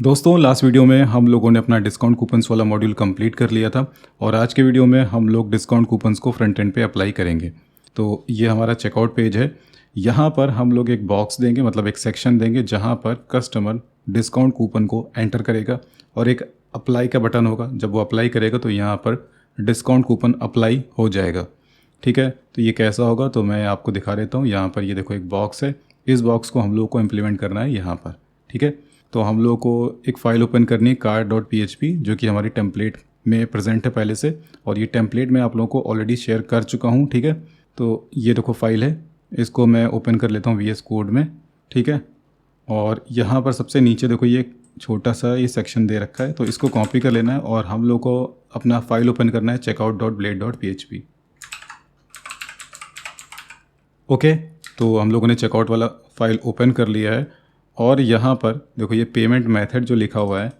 दोस्तों last video में हम लोगों ने अपना डिस्काउंट कूपन्स वाला मॉड्यूल कंप्लीट कर लिया था और आज के वीडियो में हम लोग डिस्काउंट कूपन्स को फ्रंट एंड पे अप्लाई करेंगे। तो ये हमारा चेकआउट पेज है। यहाँ पर हम लोग एक बॉक्स देंगे, मतलब एक सेक्शन देंगे जहाँ पर कस्टमर डिस्काउंट कूपन को एंटर करेगा और एक अप्लाई का बटन होगा। जब वो अप्लाई करेगा तो यहाँ पर डिस्काउंट कूपन अप्लाई हो जाएगा। ठीक है, तो ये कैसा होगा तो मैं आपको दिखा देता हूँ। यहाँ पर ये देखो एक बॉक्स है, इस बॉक्स को हम लोग को इम्प्लीमेंट करना है यहाँ पर। ठीक है, तो हम लोग को एक फ़ाइल ओपन करनी है cart.php, जो कि हमारी टेम्पलेट में प्रेजेंट है पहले से, और ये टेम्पलेट मैं आप लोगों को ऑलरेडी शेयर कर चुका हूँ। ठीक है, तो ये देखो फाइल है, इसको मैं ओपन कर लेता हूँ VS कोड में। ठीक है, और यहाँ पर सबसे नीचे देखो ये छोटा सा ये सेक्शन दे रखा है, तो इसको कॉपी कर लेना है और हम लोग को अपना फाइल ओपन करना है checkout.blade.php। ओके, तो हम लोगों ने चेकआउट वाला फाइल ओपन कर लिया है और यहाँ पर देखो ये पेमेंट मेथड जो लिखा हुआ है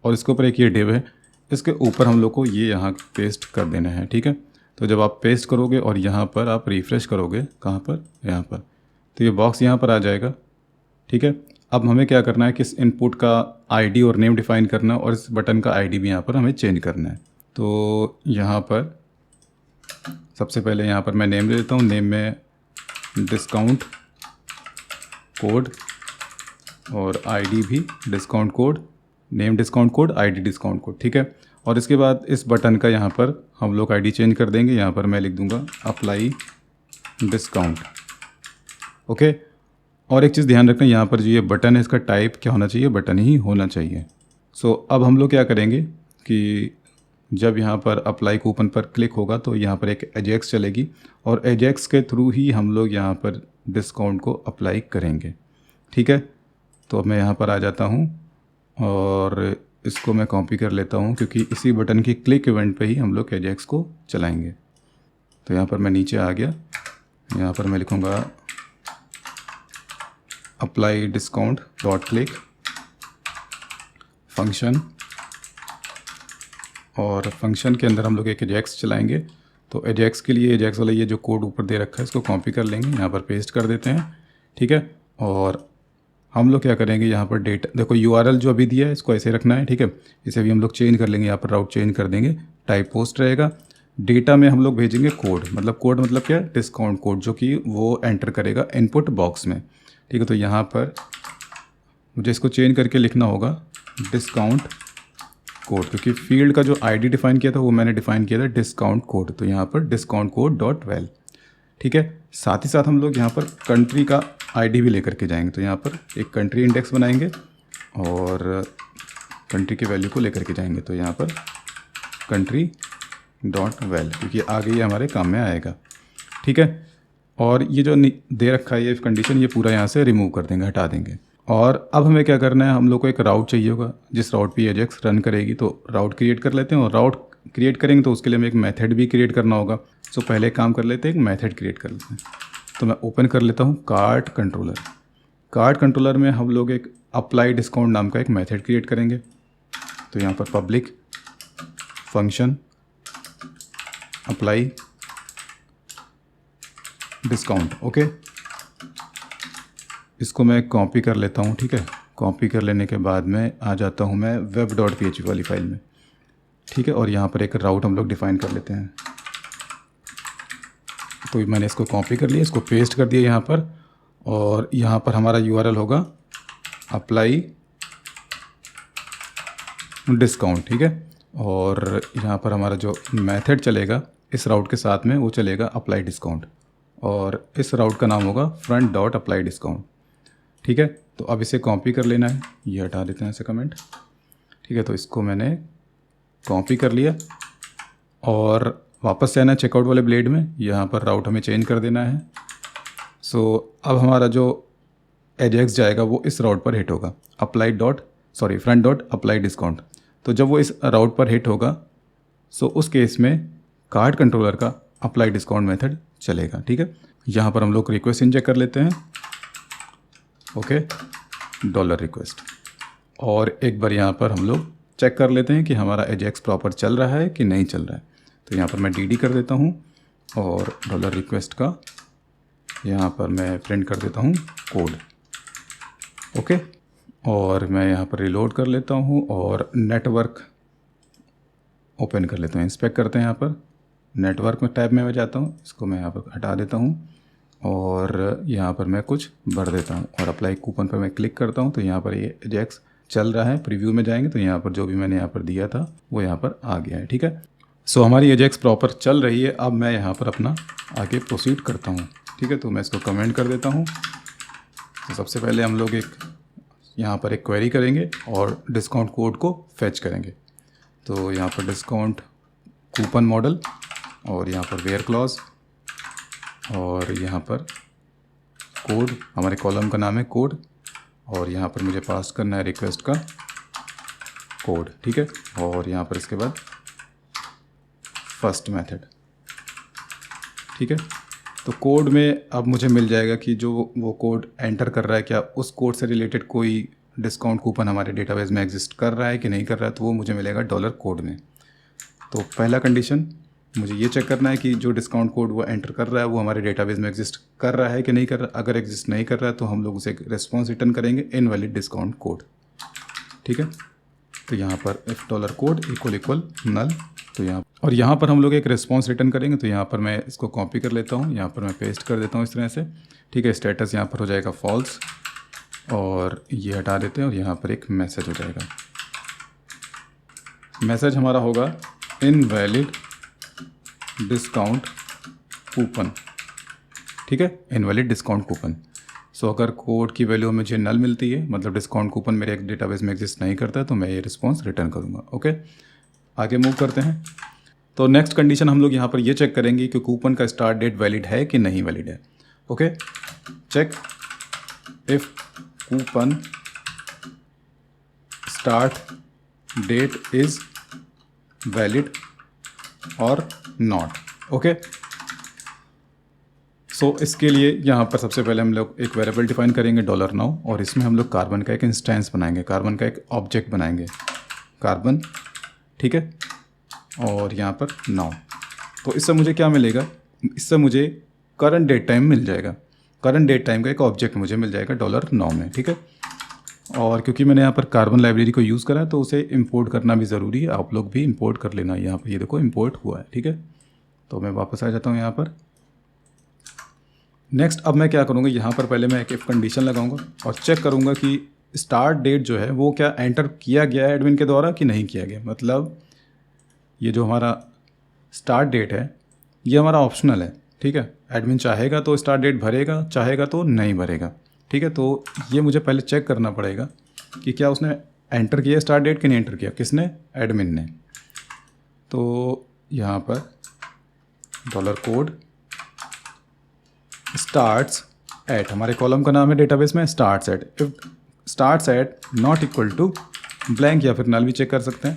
और इसके ऊपर एक ये डिव है, इसके ऊपर हम लोग को ये यहाँ पेस्ट कर देना है। ठीक है, तो जब आप पेस्ट करोगे और यहाँ पर आप रिफ़्रेश करोगे, कहाँ पर, यहाँ पर, तो ये बॉक्स यहाँ पर आ जाएगा। ठीक है, अब हमें क्या करना है कि इस इनपुट का आईडी और नेम डिफ़ाइन करना है और इस बटन का आईडी भी यहाँ पर हमें चेंज करना है। तो यहाँ पर सबसे पहले यहाँ पर मैं नेम ले लेता हूँ। नेम में डिस्काउंट कोड और आईडी भी discount code, name discount code, ID discount code. ठीक है, और इसके बाद इस बटन का यहाँ पर हम लोग आईडी चेंज कर देंगे। यहाँ पर मैं लिख दूँगा अप्लाई डिस्काउंट। ओके, और एक चीज़ ध्यान रखना, यहाँ पर जो ये बटन है इसका टाइप क्या होना चाहिए, बटन ही होना चाहिए। सो अब हम लोग क्या करेंगे कि जब यहाँ पर अप्लाई कूपन पर क्लिक होगा तो यहाँ पर एक एजेक्स चलेगी और एजेक्स के थ्रू ही हम लोग यहाँ पर डिस्काउंट को अप्लाई करेंगे। ठीक है, तो मैं यहाँ पर आ जाता हूँ और इसको मैं कॉपी कर लेता हूँ क्योंकि इसी बटन की क्लिक इवेंट पे ही हम लोग एजेक्स को चलाएंगे। तो यहाँ पर मैं नीचे आ गया, यहाँ पर मैं लिखूँगा apply discount dot click function, और फंक्शन के अंदर हम लोग एक एजेक्स चलाएंगे। तो एजेक्स के लिए एजेक्स वाला ये जो कोड ऊपर दे रखा है इसको कॉपी कर लेंगे, यहाँ पर पेस्ट कर देते हैं। ठीक है, और हम लोग क्या करेंगे, यहाँ पर डेटा देखो URL जो अभी दिया है इसको ऐसे रखना है। ठीक है, इसे भी हम लोग चेंज कर लेंगे, यहाँ पर राउट चेंज कर देंगे, टाइप पोस्ट रहेगा। डेटा में हम लोग भेजेंगे कोड, कोड मतलब क्या, डिस्काउंट कोड, जो कि वो एंटर करेगा इनपुट बॉक्स में। ठीक है, तो यहाँ पर मुझे इसको चेंज करके लिखना होगा डिस्काउंट कोड, क्योंकि फील्ड का जो आईडी डिफाइन किया था वो मैंने डिफाइन किया था डिस्काउंट कोड, तो यहाँ पर डिस्काउंट कोड डॉट वेल। ठीक है, साथ ही साथ हम लोग यहाँ पर कंट्री का आईडी भी लेकर के जाएंगे। तो यहाँ पर एक कंट्री इंडेक्स बनाएंगे और कंट्री की वैल्यू को लेकर के जाएंगे। तो यहाँ पर कंट्री डॉट वेल, क्योंकि आगे ये हमारे काम में आएगा। ठीक है, और ये जो दे रखा है ये कंडीशन, ये पूरा यहाँ से रिमूव कर देंगे, हटा देंगे। और अब हमें क्या करना है, हम लोग को एक राउट चाहिए होगा जिस राउट पे एजेक्स रन करेगी। तो राउट क्रिएट कर लेते हैं, और राउट क्रिएट करेंगे तो उसके लिए हमें एक मेथड भी क्रिएट करना होगा। सो पहले काम कर लेते हैं, एक मेथड क्रिएट कर लेते हैं। तो मैं ओपन कर लेता हूँ कार्ट कंट्रोलर। कार्ट कंट्रोलर में हम लोग एक अप्लाई डिस्काउंट नाम का एक मेथड क्रिएट करेंगे। तो यहाँ पर public function apply discount. Okay, इसको मैं कॉपी कर लेता हूँ। ठीक है, कॉपी कर लेने के बाद में आ जाता हूँ मैं web.php वाली फाइल में। ठीक है, और यहाँ पर एक राउट हम लोग डिफ़ाइन कर लेते हैं। तो मैंने इसको कॉपी कर लिया, इसको पेस्ट कर दिया यहाँ पर, और यहाँ पर हमारा URL होगा अप्लाई डिस्काउंट। ठीक है, और यहाँ पर हमारा जो मेथड चलेगा इस राउट के साथ में वो चलेगा अप्लाई डिस्काउंट, और इस राउट का नाम होगा फ्रंट डॉट अप्लाई डिस्काउंट। ठीक है, तो अब इसे कॉपी कर लेना है, ये हटा देते हैं ऐसे कमेंट। ठीक है, तो इसको मैंने कॉपी कर लिया और वापस से आना है चेकआउट वाले ब्लेड में, यहाँ पर राउट हमें चेंज कर देना है। सो अब हमारा जो एजेक्स जाएगा वो इस राउट पर हिट होगा, फ्रंट डॉट अप्लाई डिस्काउंट। तो जब वो इस राउट पर हिट होगा सो उस केस में कार्ट कंट्रोलर का अप्लाई डिस्काउंट मेथड चलेगा। ठीक है, यहाँ पर हम लोग रिक्वेस्ट इंजेक्ट कर लेते हैं। ओके, $रिक्वेस्ट, और एक बार यहाँ पर हम लोग चेक कर लेते हैं कि हमारा एजेक्स प्रॉपर चल रहा है कि नहीं चल रहा है। तो यहाँ पर मैं DD कर देता हूँ और $रिक्वेस्ट का यहाँ पर मैं प्रिंट कर देता हूँ कोड। ओके, और मैं यहाँ पर रिलोड कर लेता हूँ और नेटवर्क ओपन कर लेता हूँ। इंस्पेक्ट करते हैं, यहाँ पर नेटवर्क में टैब में मैं जाता हूँ, इसको मैं यहाँ पर हटा देता हूँ और यहाँ पर मैं कुछ भर देता हूँ और अप्लाई कूपन पर मैं क्लिक करता हूँ। तो यहाँ पर ये एजेक्स चल रहा है। प्रीव्यू में जाएंगे तो यहाँ पर जो भी मैंने यहाँ पर दिया था वो यहाँ पर आ गया है। ठीक है, सो हमारी एजेक्स प्रॉपर चल रही है। अब मैं यहाँ पर अपना आगे प्रोसीड करता हूँ। ठीक है, तो मैं इसको कमेंट कर देता हूँ। तो सबसे पहले हम लोग यहाँ पर एक क्वेरी करेंगे और डिस्काउंट कोड को फेच करेंगे। तो यहाँ पर डिस्काउंट कूपन मॉडल और यहाँ पर वेयर क्लॉज और यहाँ पर कोड, हमारे कॉलम का नाम है कोड, और यहाँ पर मुझे पास करना है रिक्वेस्ट का कोड। ठीक है, और यहाँ पर इसके बाद फर्स्ट मेथड। ठीक है, तो कोड में अब मुझे मिल जाएगा कि जो वो कोड एंटर कर रहा है क्या उस कोड से रिलेटेड कोई डिस्काउंट कूपन हमारे डेटाबेस में एग्जिस्ट कर रहा है कि नहीं कर रहा है, तो वो मुझे मिलेगा डॉलर कोड में। तो पहला कंडीशन मुझे ये चेक करना है कि जो डिस्काउंट कोड वो एंटर कर रहा है वो हमारे डेटाबेस में एग्जिस्ट कर रहा है कि नहीं कर रहा। अगर एग्जिस्ट नहीं कर रहा है तो हम लोग उसे रिस्पॉन्स रिटर्न करेंगे इनवैलिड डिस्काउंट कोड। ठीक है, तो यहाँ पर इफ डॉलर कोड इक्वल नल, तो यहाँ पर हम लोग एक रिस्पॉन्स रिटर्न करेंगे। तो यहाँ पर मैं इसको कॉपी कर लेता हूँ, यहाँ पर मैं पेस्ट कर देता हूँ इस तरह से। ठीक है, स्टेटस यहाँ पर हो जाएगा फॉल्स और ये हटा देते हैं और यहाँ पर एक मैसेज हो जाएगा। मैसेज हमारा होगा इनवैलिड डिस्काउंट कूपन। ठीक है, इनवैलिड डिस्काउंट कूपन। सो अगर कोड की वैल्यू मुझे नल मिलती है, मतलब डिस्काउंट कूपन मेरे एक डेटाबेस में एग्जिस्ट नहीं करता, तो मैं ये रिस्पॉन्स रिटर्न करूँगा। ओके, आगे मूव करते हैं। तो नेक्स्ट कंडीशन हम लोग यहाँ पर ये चेक करेंगे कि कूपन का स्टार्ट डेट वैलिड है कि नहीं वैलिड है। Okay, check if coupon start date is valid और नॉट। ओके, सो इसके लिए यहाँ पर सबसे पहले हम लोग एक वेरिएबल डिफाइन करेंगे $now और इसमें हम लोग कार्बन का एक इंस्टेंस बनाएंगे, कार्बन का एक ऑब्जेक्ट बनाएंगे कार्बन। ठीक है, और यहाँ पर नाउ। तो इससे मुझे क्या मिलेगा, इससे मुझे करंट डेट टाइम मिल जाएगा। करंट डेट टाइम का एक ऑब्जेक्ट मुझे मिल जाएगा $now में। ठीक है, और क्योंकि मैंने यहाँ पर कार्बन लाइब्रेरी को यूज़ करा है तो उसे इंपोर्ट करना भी ज़रूरी है। आप लोग भी इंपोर्ट कर लेना। यहाँ पर ये देखो इंपोर्ट हुआ है। ठीक है, तो मैं वापस आ जाता हूँ यहाँ पर। नेक्स्ट अब मैं क्या करूँगा, यहाँ पर पहले मैं एक इफ कंडीशन लगाऊंगा और चेक करूँगा कि स्टार्ट डेट जो है वो क्या एंटर किया गया है एडमिन के द्वारा कि नहीं किया गया। मतलब ये जो हमारा स्टार्ट डेट है ये हमारा ऑप्शनल है। ठीक है, एडमिन चाहेगा तो स्टार्ट डेट भरेगा, चाहेगा तो नहीं भरेगा। ठीक है, तो ये मुझे पहले चेक करना पड़ेगा कि क्या उसने एंटर किया स्टार्ट डेट कि नहीं एंटर किया, किसने, एडमिन ने। तो यहाँ पर डॉलर कोड स्टार्ट्स एट, हमारे कॉलम का नाम है डेटाबेस में starts at. If starts at not equal to blank या फिर नल भी चेक कर सकते हैं।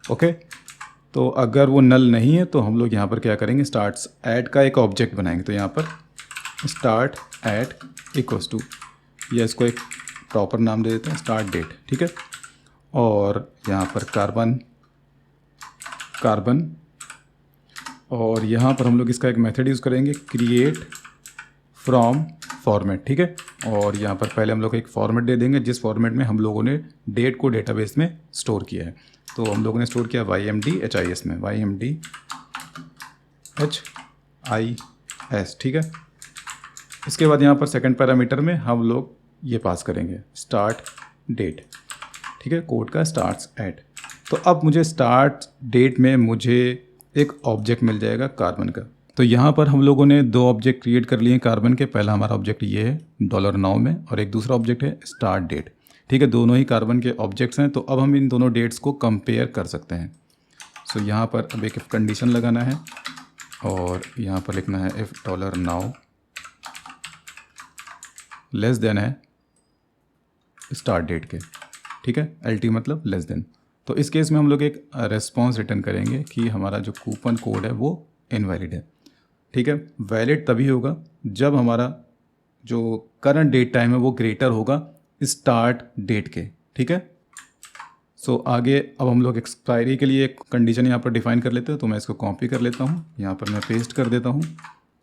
ओके, तो अगर वो नल नहीं है तो हम लोग यहाँ पर क्या करेंगे, स्टार्ट्स एट का एक ऑब्जेक्ट बनाएंगे। तो यहाँ पर स्टार्ट एट इक्वल्स टू, या इसको एक प्रॉपर नाम दे देते हैं स्टार्ट डेट। ठीक है, और यहाँ पर कार्बन और यहाँ पर हम लोग इसका एक मेथड यूज़ करेंगे क्रिएट फ्रॉम फॉर्मेट। ठीक है, और यहाँ पर पहले हम लोग एक फॉर्मेट दे देंगे जिस फॉर्मेट में हम लोगों ने डेट को डेटाबेस में स्टोर किया है। तो हम लोगों ने स्टोर किया YMDHIS में, YMDHIS। ठीक है, इसके बाद यहाँ पर सेकंड पैरामीटर में हम लोग ये पास करेंगे स्टार्ट डेट। ठीक है, कोड का स्टार्ट्स एट। तो अब मुझे स्टार्ट डेट में मुझे एक ऑब्जेक्ट मिल जाएगा कार्बन का। तो यहाँ पर हम लोगों ने दो ऑब्जेक्ट क्रिएट कर लिए हैं कार्बन के। पहला हमारा ऑब्जेक्ट ये है $now में और एक दूसरा ऑब्जेक्ट है स्टार्ट डेट। ठीक है, दोनों ही कार्बन के ऑब्जेक्ट्स हैं। तो अब हम इन दोनों डेट्स को कंपेयर कर सकते हैं। सो यहाँ पर अब एक कंडीशन लगाना है और यहाँ पर लिखना है इफ $now लेस देन है स्टार्ट डेट के। ठीक है, LT मतलब लेस देन। तो इस केस में हम लोग एक रेस्पॉन्स रिटर्न करेंगे कि हमारा जो कूपन कोड है वो इनवैलिड है। ठीक है, वैलिड तभी होगा जब हमारा जो करंट डेट टाइम है वो ग्रेटर होगा स्टार्ट डेट के। ठीक है, सो आगे अब हम लोग एक्सपायरी के लिए एक कंडीशन यहाँ पर डिफाइन कर लेते हैं। तो मैं इसको कॉपी कर लेता हूँ, यहाँ पर मैं पेस्ट कर देता हूँ।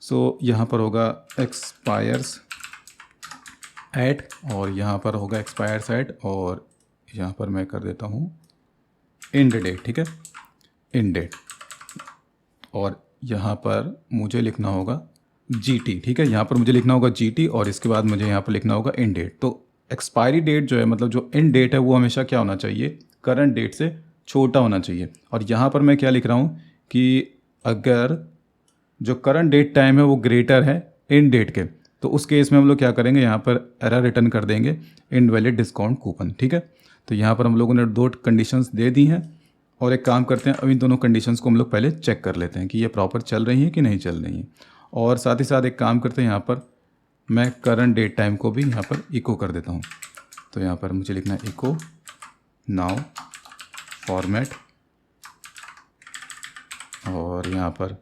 सो यहाँ पर होगा एक्सपायर्स एट, और यहाँ पर होगा एक्सपायर सेट, और यहाँ पर मैं कर देता हूँ एंड डेट, ठीक है, एंड डेट। और यहाँ पर मुझे लिखना होगा GT, ठीक है, यहाँ पर मुझे लिखना होगा GT, और इसके बाद मुझे यहाँ पर लिखना होगा एंड डेट। तो एक्सपायरी डेट जो है, मतलब जो एंड डेट है, वो हमेशा क्या होना चाहिए, करंट डेट से छोटा होना चाहिए। और यहाँ पर मैं क्या लिख रहा हूँ कि अगर जो करंट डेट टाइम है वो ग्रेटर है एंड डेट के, तो उस केस में हम लोग क्या करेंगे, यहाँ पर एरर रिटर्न कर देंगे इनवैलिड डिस्काउंट कूपन, ठीक है। तो यहाँ पर हम लोगों ने 2 कंडीशंस दे दी हैं, और एक काम करते हैं, अब इन दोनों कंडीशंस को हम लोग पहले चेक कर लेते हैं कि ये प्रॉपर चल रही हैं कि नहीं चल रही हैं। और साथ ही साथ एक काम करते हैं, यहाँ पर मैं करंट डेट टाइम को भी यहाँ पर इको कर देता हूँ। तो यहाँ पर मुझे लिखना है इको नाउ फॉर्मेट, और यहाँ पर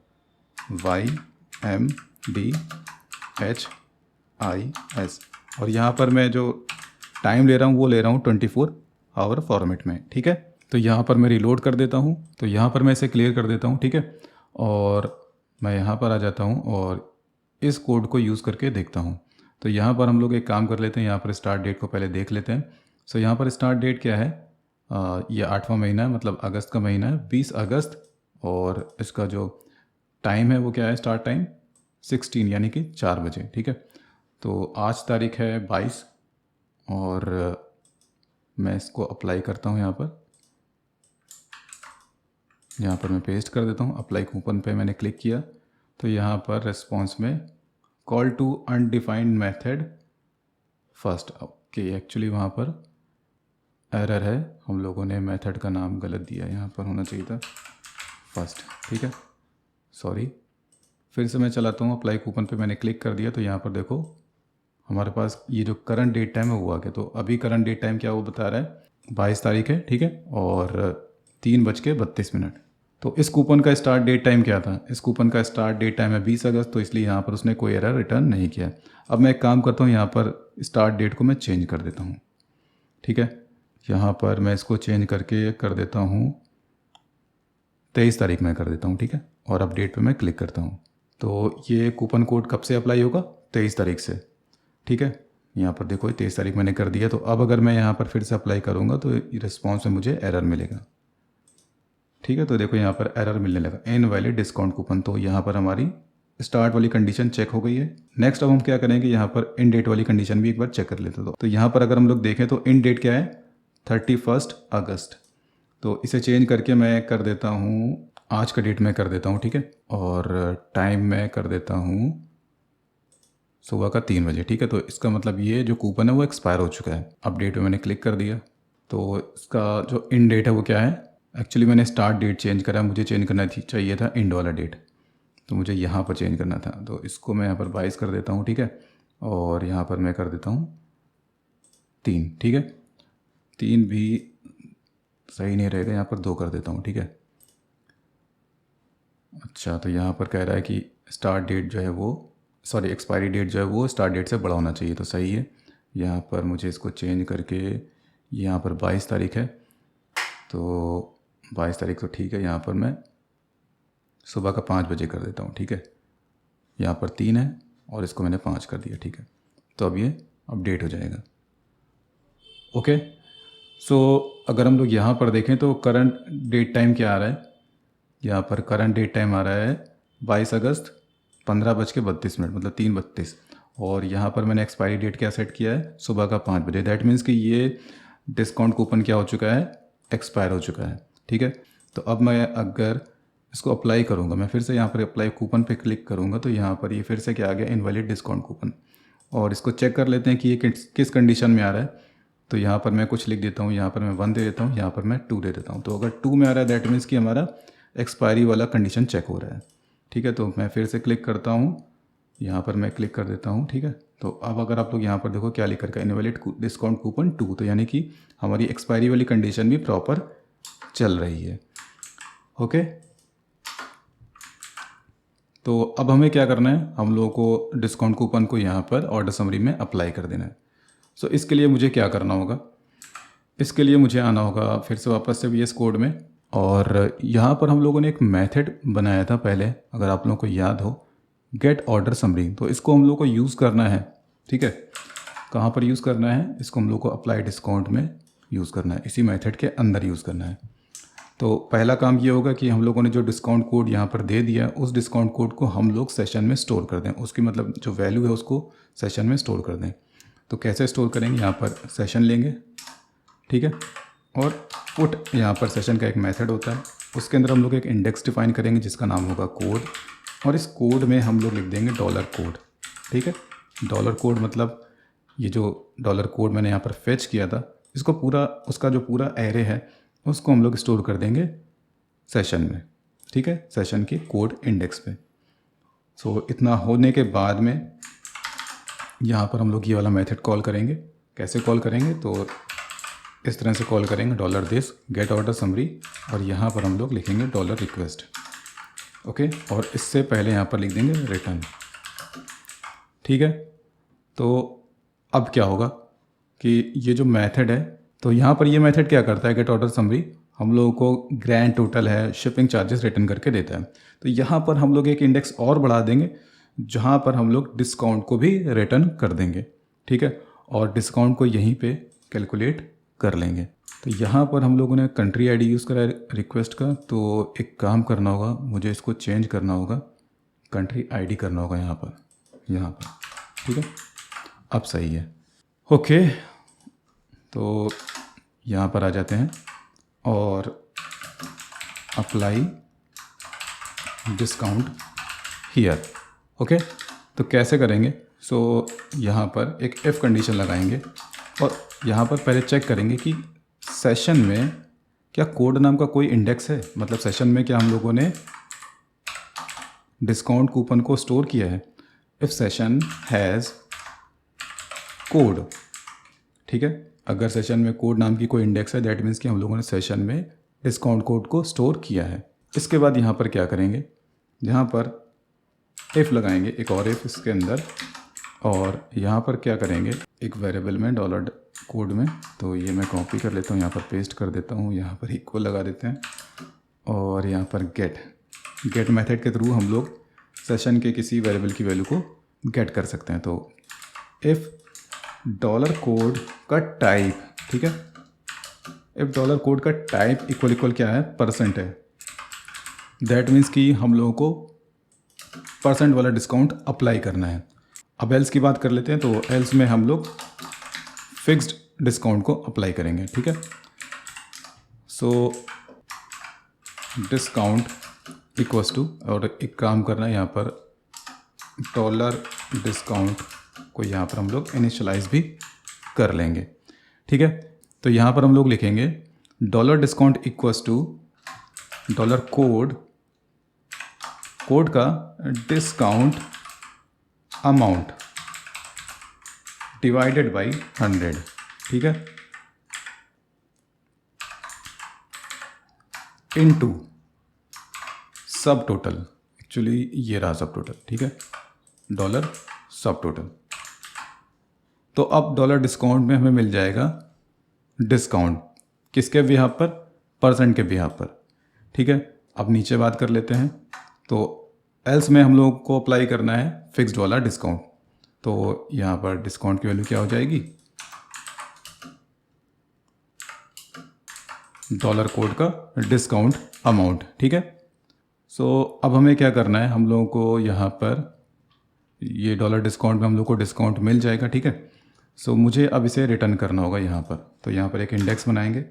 YMDHIS, और यहाँ पर मैं जो टाइम ले रहा हूँ वो ले रहा हूँ 24 आवर फॉर्मेट में, ठीक है। तो यहाँ पर मैं रिलोड कर देता हूँ, तो यहाँ पर मैं इसे क्लियर कर देता हूँ, ठीक है। और मैं यहाँ पर आ जाता हूँ और इस कोड को यूज़ करके देखता हूँ। तो यहाँ पर हम लोग एक काम कर लेते हैं, यहाँ पर स्टार्ट डेट को पहले देख लेते हैं। सो यहाँ पर स्टार्ट डेट क्या है, ये 8वां महीना है, मतलब अगस्त का महीना है, 20 अगस्त, और इसका जो टाइम है वो क्या है, स्टार्ट टाइम 16 यानी कि 4 बजे, ठीक है। तो आज तारीख है 22, और मैं इसको अप्लाई करता हूँ यहाँ पर मैं पेस्ट कर देता हूँ। अप्लाई कूपन पे मैंने क्लिक किया, तो यहाँ पर रिस्पॉन्स में call to undefined method first, okay, actually वहाँ पर एरर है, हम लोगों ने मेथड का नाम गलत दिया, यहाँ पर होना चाहिए था फर्स्ट, ठीक है, सॉरी। फिर से मैं चलाता हूँ, अप्लाई कूपन पे मैंने क्लिक कर दिया, तो यहाँ पर देखो हमारे पास ये जो करंट डेट टाइम है वो आ गया। तो अभी करंट डेट टाइम क्या वो बता रहा है, 22 तारीख है, ठीक है, और 3:32। तो इस कूपन का स्टार्ट डेट टाइम क्या था, इस कूपन का स्टार्ट डेट टाइम है 20 अगस्त, तो इसलिए यहाँ पर उसने कोई एरर रिटर्न नहीं किया। अब मैं एक काम करता हूँ, यहाँ पर स्टार्ट डेट को मैं चेंज कर देता हूँ, ठीक है। यहाँ पर मैं इसको चेंज करके कर देता हूँ 23 तारीख में कर देता हूँ, ठीक है, और अपडेट पे मैं क्लिक करता हूँ। तो ये कूपन कोड कब से अप्लाई होगा, 23 तारीख से, ठीक है। यहाँ पर देखो 23 तारीख मैंने कर दिया। तो अब अगर मैं यहाँ पर फिर से अप्लाई करूँगा तो रिस्पॉन्स में मुझे एरर मिलेगा, ठीक है। तो देखो यहाँ पर एरर मिलने लगा, इनवैलिड डिस्काउंट कूपन। तो यहाँ पर हमारी स्टार्ट वाली कंडीशन चेक हो गई है। नेक्स्ट अब हम क्या करेंगे, यहाँ पर इन डेट वाली कंडीशन भी एक बार चेक कर लेते हैं। तो यहाँ पर अगर हम लोग देखें तो इन डेट क्या है, 31 अगस्त। तो इसे चेंज करके मैं कर देता हूँ, आज का डेट मैं कर देता हूँ, ठीक है, और टाइम मैं कर देता हूँ सुबह का 3 बजे, ठीक है। तो इसका मतलब ये जो कूपन है वो एक्सपायर हो चुका है। अपडेट पे मैंने क्लिक कर दिया, तो इसका जो इन डेट है वो क्या है, एक्चुअली मैंने स्टार्ट डेट चेंज करा, मुझे चेंज करना चाहिए था एंड वाला डेट, तो मुझे यहाँ पर चेंज करना था। तो इसको मैं यहाँ पर 22 कर देता हूँ, ठीक है, और यहाँ पर मैं कर देता हूँ 3, ठीक है। 3 भी सही नहीं रहेगा, यहाँ पर 2 कर देता हूँ, ठीक है। अच्छा, तो यहाँ पर कह रहा है कि स्टार्ट डेट जो है वो, सॉरी, एक्सपायरी डेट जो है वो स्टार्ट डेट से बड़ा होना चाहिए, तो सही है। यहाँ पर मुझे इसको चेंज करके यहाँ पर 22 तारीख है, तो 22 तारीख तो ठीक है, यहाँ पर मैं सुबह का 5 बजे कर देता हूँ, ठीक है। यहाँ पर 3 है और इसको मैंने 5 कर दिया, ठीक है। तो अब ये अपडेट हो जाएगा, ओके। सो अगर हम लोग यहाँ पर देखें तो करंट डेट टाइम क्या आ रहा है, यहाँ पर करंट डेट टाइम आ रहा है 22 अगस्त 15:32, मतलब 3:32। और यहाँ पर मैंने एक्सपायरी डेट क्या सेट किया है, सुबह का 5 बजे। दैट मीन्स कि ये डिस्काउंट कूपन क्या हो चुका है, एक्सपायर हो चुका है, ठीक है। तो अब मैं अगर इसको अप्लाई करूँगा, मैं फिर से यहाँ पर अप्लाई कूपन पे क्लिक करूँगा, तो यहाँ पर ये फिर से क्या आ गया, इनवैलिड डिस्काउंट कूपन। और इसको चेक कर लेते हैं कि ये किस कंडीशन में आ रहा है। तो यहाँ पर मैं कुछ लिख देता हूँ, यहाँ पर मैं 1 दे देता हूँ, यहाँ पर मैं 2 दे देता हूँ। तो अगर 2 में आ रहा है दैट मीन्स कि हमारा एक्सपायरी वाला कंडीशन चेक हो रहा है, ठीक है। तो मैं फिर से क्लिक करता हूँ, यहाँ पर मैं क्लिक कर देता हूँ, ठीक है। तो अब अगर आप लोग यहाँ पर देखो क्या लिख रखा है, इनवैलिड डिस्काउंट कूपन 2, तो यानी कि हमारी एक्सपायरी वाली कंडीशन भी प्रॉपर चल रही है, ओके। तो अब हमें क्या करना है, हम लोगों को डिस्काउंट कूपन को यहाँ पर ऑर्डर समरी में अप्लाई कर देना है। सो इसके लिए मुझे क्या करना होगा, इसके लिए मुझे आना होगा फिर से वापस से VS कोड में, और यहाँ पर हम लोगों ने एक मेथड बनाया था पहले, अगर आप लोगों को याद हो, गेट ऑर्डर समरी। तो इसको हम लोग को यूज़ करना है, ठीक है। कहाँ पर यूज़ करना है, इसको हम लोग को अप्लाई डिस्काउंट में यूज़ करना है, इसी मेथड के अंदर यूज़ करना है। तो पहला काम ये होगा कि हम लोगों ने जो डिस्काउंट कोड यहाँ पर दे दिया, उस डिस्काउंट कोड को हम लोग सेशन में स्टोर कर दें, उसकी मतलब जो वैल्यू है उसको सेशन में स्टोर कर दें। तो कैसे स्टोर करेंगे, यहाँ पर सेशन लेंगे, ठीक है, और पुट यहाँ पर सेशन का एक मेथड होता है, उसके अंदर हम लोग एक इंडेक्स डिफाइन करेंगे जिसका नाम होगा कोड, और इस कोड में हम लोग लिख देंगे डॉलर कोड, ठीक है। डॉलर कोड मतलब ये जो डॉलर कोड मैंने यहाँ पर फेच किया था, इसको पूरा, उसका जो पूरा एरे है उसको हम लोग स्टोर कर देंगे सेशन में, ठीक है, सेशन के कोड इंडेक्स पे। सो इतना होने के बाद में यहाँ पर हम लोग ये वाला मेथड कॉल करेंगे। कैसे कॉल करेंगे, तो इस तरह से कॉल करेंगे dollar this gate order summary, और यहाँ पर हम लोग लिखेंगे डॉलर रिक्वेस्ट, ओके, और इससे पहले यहाँ पर लिख देंगे रिटर्न, ठीक है। तो अब क्या होगा कि ये जो मेथड है, तो यहाँ पर ये मेथड क्या करता है, गेट ऑर्डर समरी हम लोगों को ग्रैंड टोटल है, शिपिंग चार्जेस रिटर्न करके देता है। तो यहाँ पर हम लोग एक इंडेक्स और बढ़ा देंगे जहाँ पर हम लोग डिस्काउंट को भी रिटर्न कर देंगे, ठीक है, और डिस्काउंट को यहीं पे कैलकुलेट कर लेंगे। तो यहाँ पर हम लोगों ने कंट्री आईडी यूज़ करा है रिक्वेस्ट का, तो एक काम करना होगा, मुझे इसको चेंज करना होगा, कंट्री आईडी करना होगा यहाँ पर, ठीक है, अब सही है, ओके। तो यहाँ पर आ जाते हैं और अप्लाई डिस्काउंट हियर, ओके। तो कैसे करेंगे, सो यहाँ पर एक इफ़ कंडीशन लगाएंगे और यहाँ पर पहले चेक करेंगे कि सेशन में क्या कोड नाम का कोई इंडेक्स है, मतलब सेशन में क्या हम लोगों ने डिस्काउंट कूपन को स्टोर किया है। इफ़ सेशन हैज़ कोड, ठीक है, अगर सेशन में कोड नाम की कोई इंडेक्स है, दैट मीन्स कि हम लोगों ने सेशन में डिस्काउंट कोड को स्टोर किया है। इसके बाद यहाँ पर क्या करेंगे, यहाँ पर इफ़ लगाएंगे, एक और इफ़ इसके अंदर, और यहाँ पर क्या करेंगे, एक वेरिएबल में डॉलर कोड में, तो ये मैं कॉपी कर लेता हूँ, यहाँ पर पेस्ट कर देता हूँ, यहाँ पर इक्वल लगा देते हैं, और यहाँ पर गेट मेथड के थ्रू हम लोग सेशन के किसी वेरिएबल की वैल्यू को गेट कर सकते हैं। तो इफ़ डॉलर कोड का टाइप, ठीक है, इफ़ डॉलर कोड का टाइप इक्वल क्या है, परसेंट है, दैट मीन्स कि हम लोगों को परसेंट वाला डिस्काउंट अप्लाई करना है। अब एल्स की बात कर लेते हैं, तो एल्स में हम लोग फिक्स्ड डिस्काउंट को अप्लाई करेंगे, ठीक है। सो डिस्काउंट इक्वल्स टू, और एक काम करना है, यहाँ पर डॉलर डिस्काउंट को यहाँ पर हम लोग इनिशियलाइज भी कर लेंगे, ठीक है। तो यहाँ पर हम लोग लिखेंगे dollar discount equals to dollar code का डिस्काउंट अमाउंट डिवाइडेड बाई 100, ठीक है, इनटू सब टोटल, एक्चुअली ये रहा सब टोटल, ठीक है, डॉलर सब टोटल। तो अब डॉलर डिस्काउंट में हमें मिल जाएगा डिस्काउंट किसके बिहाफ पर, परसेंट के बिहाफ पर, ठीक है। अब नीचे बात कर लेते हैं, तो एल्स में हम लोग को अप्लाई करना है फिक्स्ड वाला डिस्काउंट, तो यहाँ पर डिस्काउंट की वैल्यू क्या हो जाएगी, डॉलर कोड का डिस्काउंट अमाउंट, ठीक है। सो अब हमें क्या करना है, हम लोगों को यहाँ पर ये डॉलर डिस्काउंट में हम लोग को डिस्काउंट मिल जाएगा, ठीक है। सो मुझे अब इसे रिटर्न करना होगा यहाँ पर, तो यहाँ पर एक इंडेक्स बनाएंगे,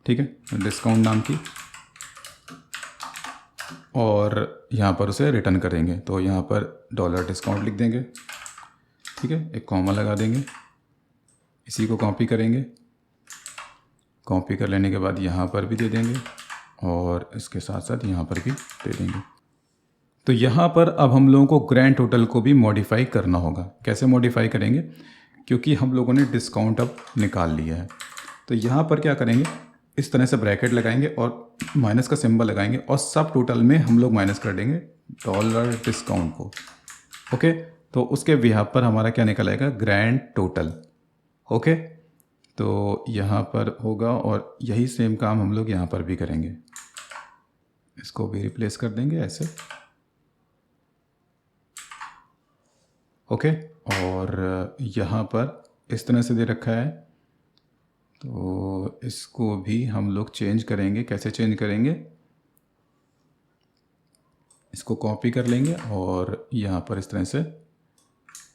ठीक है, डिस्काउंट नाम की, और यहाँ पर उसे रिटर्न करेंगे। तो यहाँ पर डॉलर डिस्काउंट लिख देंगे, ठीक है, एक कॉमा लगा देंगे, इसी को कॉपी करेंगे, कॉपी कर लेने के बाद यहाँ पर भी दे देंगे, और इसके साथ साथ यहाँ पर भी दे देंगे। तो यहाँ पर अब हम लोगों को ग्रैंड टोटल को भी मॉडिफाई करना होगा। कैसे मॉडिफाई करेंगे, क्योंकि हम लोगों ने डिस्काउंट अब निकाल लिया है, तो यहाँ पर क्या करेंगे, इस तरह से ब्रैकेट लगाएंगे और माइनस का सिंबल लगाएंगे, और सब टोटल में हम लोग माइनस कर देंगे डॉलर डिस्काउंट को, ओके। तो उसके बिहाफ पर हमारा क्या निकल आएगा, ग्रैंड टोटल, ओके। तो यहाँ पर होगा, और यही सेम काम हम लोग यहाँ पर भी करेंगे, इसको भी रिप्लेस कर देंगे ऐसे, ओके। और यहाँ पर इस तरह से दे रखा है। तो इसको भी हम लोग चेंज करेंगे। कैसे चेंज करेंगे? इसको कॉपी कर लेंगे और यहाँ पर इस तरह से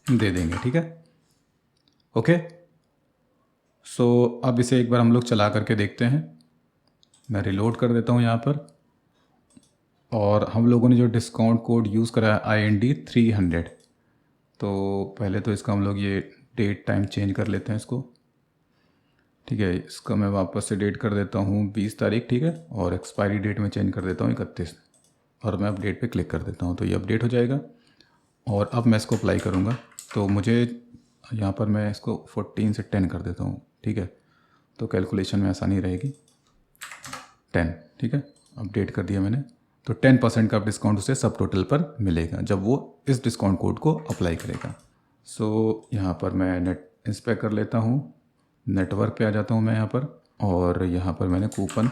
दे देंगे। ठीक है, ओके। सो अब इसे एक बार हम लोग चला करके देखते हैं। मैं रिलोड कर देता हूँ यहाँ पर। और हम लोगों ने जो डिस्काउंट कोड यूज़ करा है IND300, तो पहले तो इसका हम लोग ये डेट टाइम चेंज कर लेते हैं इसको। ठीक है, इसका मैं वापस से डेट कर देता हूँ 20 तारीख। ठीक है, और एक्सपायरी डेट में चेंज कर देता हूँ 31, और मैं अपडेट पे क्लिक कर देता हूँ तो ये अपडेट हो जाएगा। और अब मैं इसको अप्लाई करूँगा तो मुझे यहाँ पर मैं इसको 14 से 10 कर देता हूँ। ठीक है, तो कैलकुलेशन में आसानी रहेगी। 10, ठीक है, अपडेट कर दिया मैंने। तो 10% का डिस्काउंट उसे सब टोटल पर मिलेगा जब वो इस डिस्काउंट कोड को अप्लाई करेगा। सो यहाँ पर मैं नेट इंस्पेक्ट कर लेता हूँ, नेटवर्क पे आ जाता हूँ मैं यहाँ पर, और यहाँ पर मैंने कूपन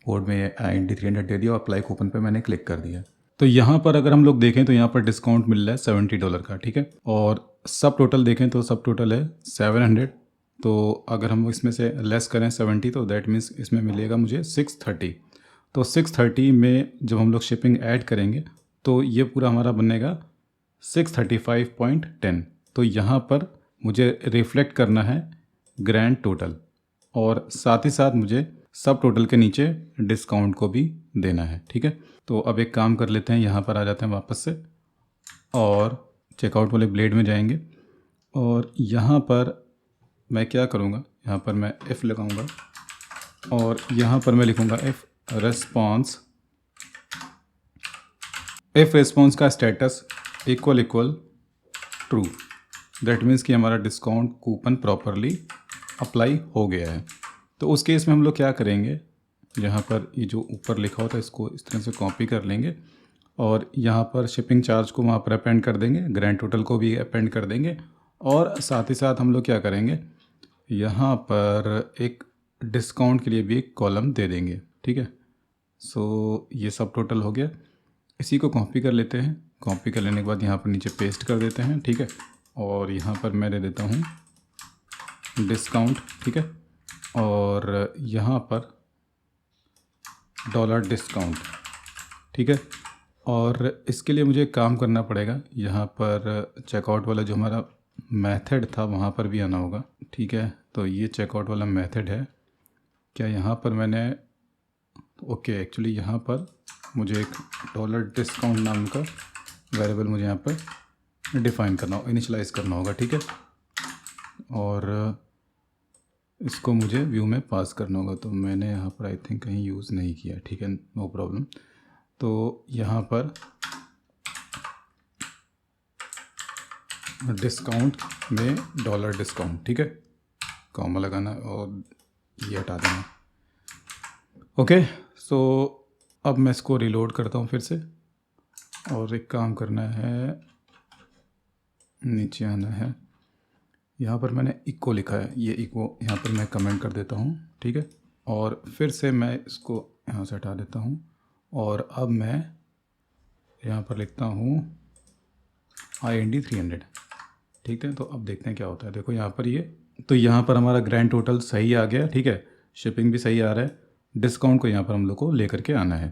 कोड में IND300 दे दिया और अप्लाई कूपन पे मैंने क्लिक कर दिया। तो यहाँ पर अगर हम लोग देखें तो यहाँ पर डिस्काउंट मिल रहा है $70 का। ठीक है, और सब टोटल देखें तो सब टोटल है 700। तो अगर हम इसमें से लेस करें 70 तो दैट मीन्स इसमें मिलेगा मुझे 630। तो 630 में जब हम लोग शिपिंग ऐड करेंगे तो ये पूरा हमारा बनेगा 635.10। तो यहाँ पर मुझे रिफ्लेक्ट करना है ग्रैंड टोटल, और साथ ही साथ मुझे सब टोटल के नीचे डिस्काउंट को भी देना है। ठीक है, तो अब एक काम कर लेते हैं, यहाँ पर आ जाते हैं वापस से और चेकआउट वाले ब्लेड में जाएंगे। और यहाँ पर मैं क्या करूँगा, यहाँ पर मैं इफ़ लगाऊँगा और यहाँ पर मैं लिखूँगा इफ़ रिस्पॉन्स का status equal true. That means कि हमारा डिस्काउंट कूपन प्रॉपरली अप्लाई हो गया है। तो उस केस में हम लोग क्या करेंगे, यहाँ पर ये जो ऊपर लिखा होता है इसको इस तरह से कॉपी कर लेंगे और यहाँ पर शिपिंग चार्ज को वहाँ पर अपेंड कर देंगे, ग्रैंड टोटल को भी अपेंड कर देंगे, और साथ ही साथ हम लोग क्या करेंगे, यहाँ पर एक डिस्काउंट के लिए भी एक कॉलम दे देंगे। ठीक है, सो ये सब टोटल हो गया। इसी को कॉपी कर लेते हैं। कॉपी कर लेने के बाद यहाँ पर नीचे पेस्ट कर देते हैं। ठीक है, और यहाँ पर मैं दे देता हूँ डिस्काउंट। ठीक है, और यहाँ पर डॉलर डिस्काउंट। ठीक है, और इसके लिए मुझे एक काम करना पड़ेगा, यहाँ पर चेकआउट वाला जो हमारा मेथड था वहाँ पर भी आना होगा। ठीक है, तो ये चेकआउट वाला मेथड है। क्या यहाँ पर मैंने ओके एक्चुअली यहाँ पर मुझे एक डॉलर डिस्काउंट नाम का वेरिएबल मुझे यहाँ पर डिफ़ाइन करना होगा, इनिशलाइज करना होगा। ठीक है, और इसको मुझे व्यू में पास करना होगा, तो मैंने यहाँ पर आई थिंक कहीं यूज़ नहीं किया। ठीक है, नो प्रॉब्लम। तो यहाँ पर डिस्काउंट में डॉलर डिस्काउंट, ठीक है, कॉमा लगाना और ये हटा देना। ओके, सो अब मैं इसको रिलोड करता हूँ फिर से, और एक काम करना है, नीचे आना है। यहाँ पर मैंने इको लिखा है, ये इको यहाँ पर मैं कमेंट कर देता हूँ। ठीक है, और फिर से मैं इसको यहाँ से हटा देता हूँ, और अब मैं यहाँ पर लिखता हूँ IND300। ठीक है, तो अब देखते हैं क्या होता है। देखो यहाँ पर ये, तो यहाँ पर हमारा ग्रैंड टोटल सही आ गया। ठीक है, शिपिंग भी सही आ रहा है, डिस्काउंट को यहाँ पर हम लोग को लेकर के आना है।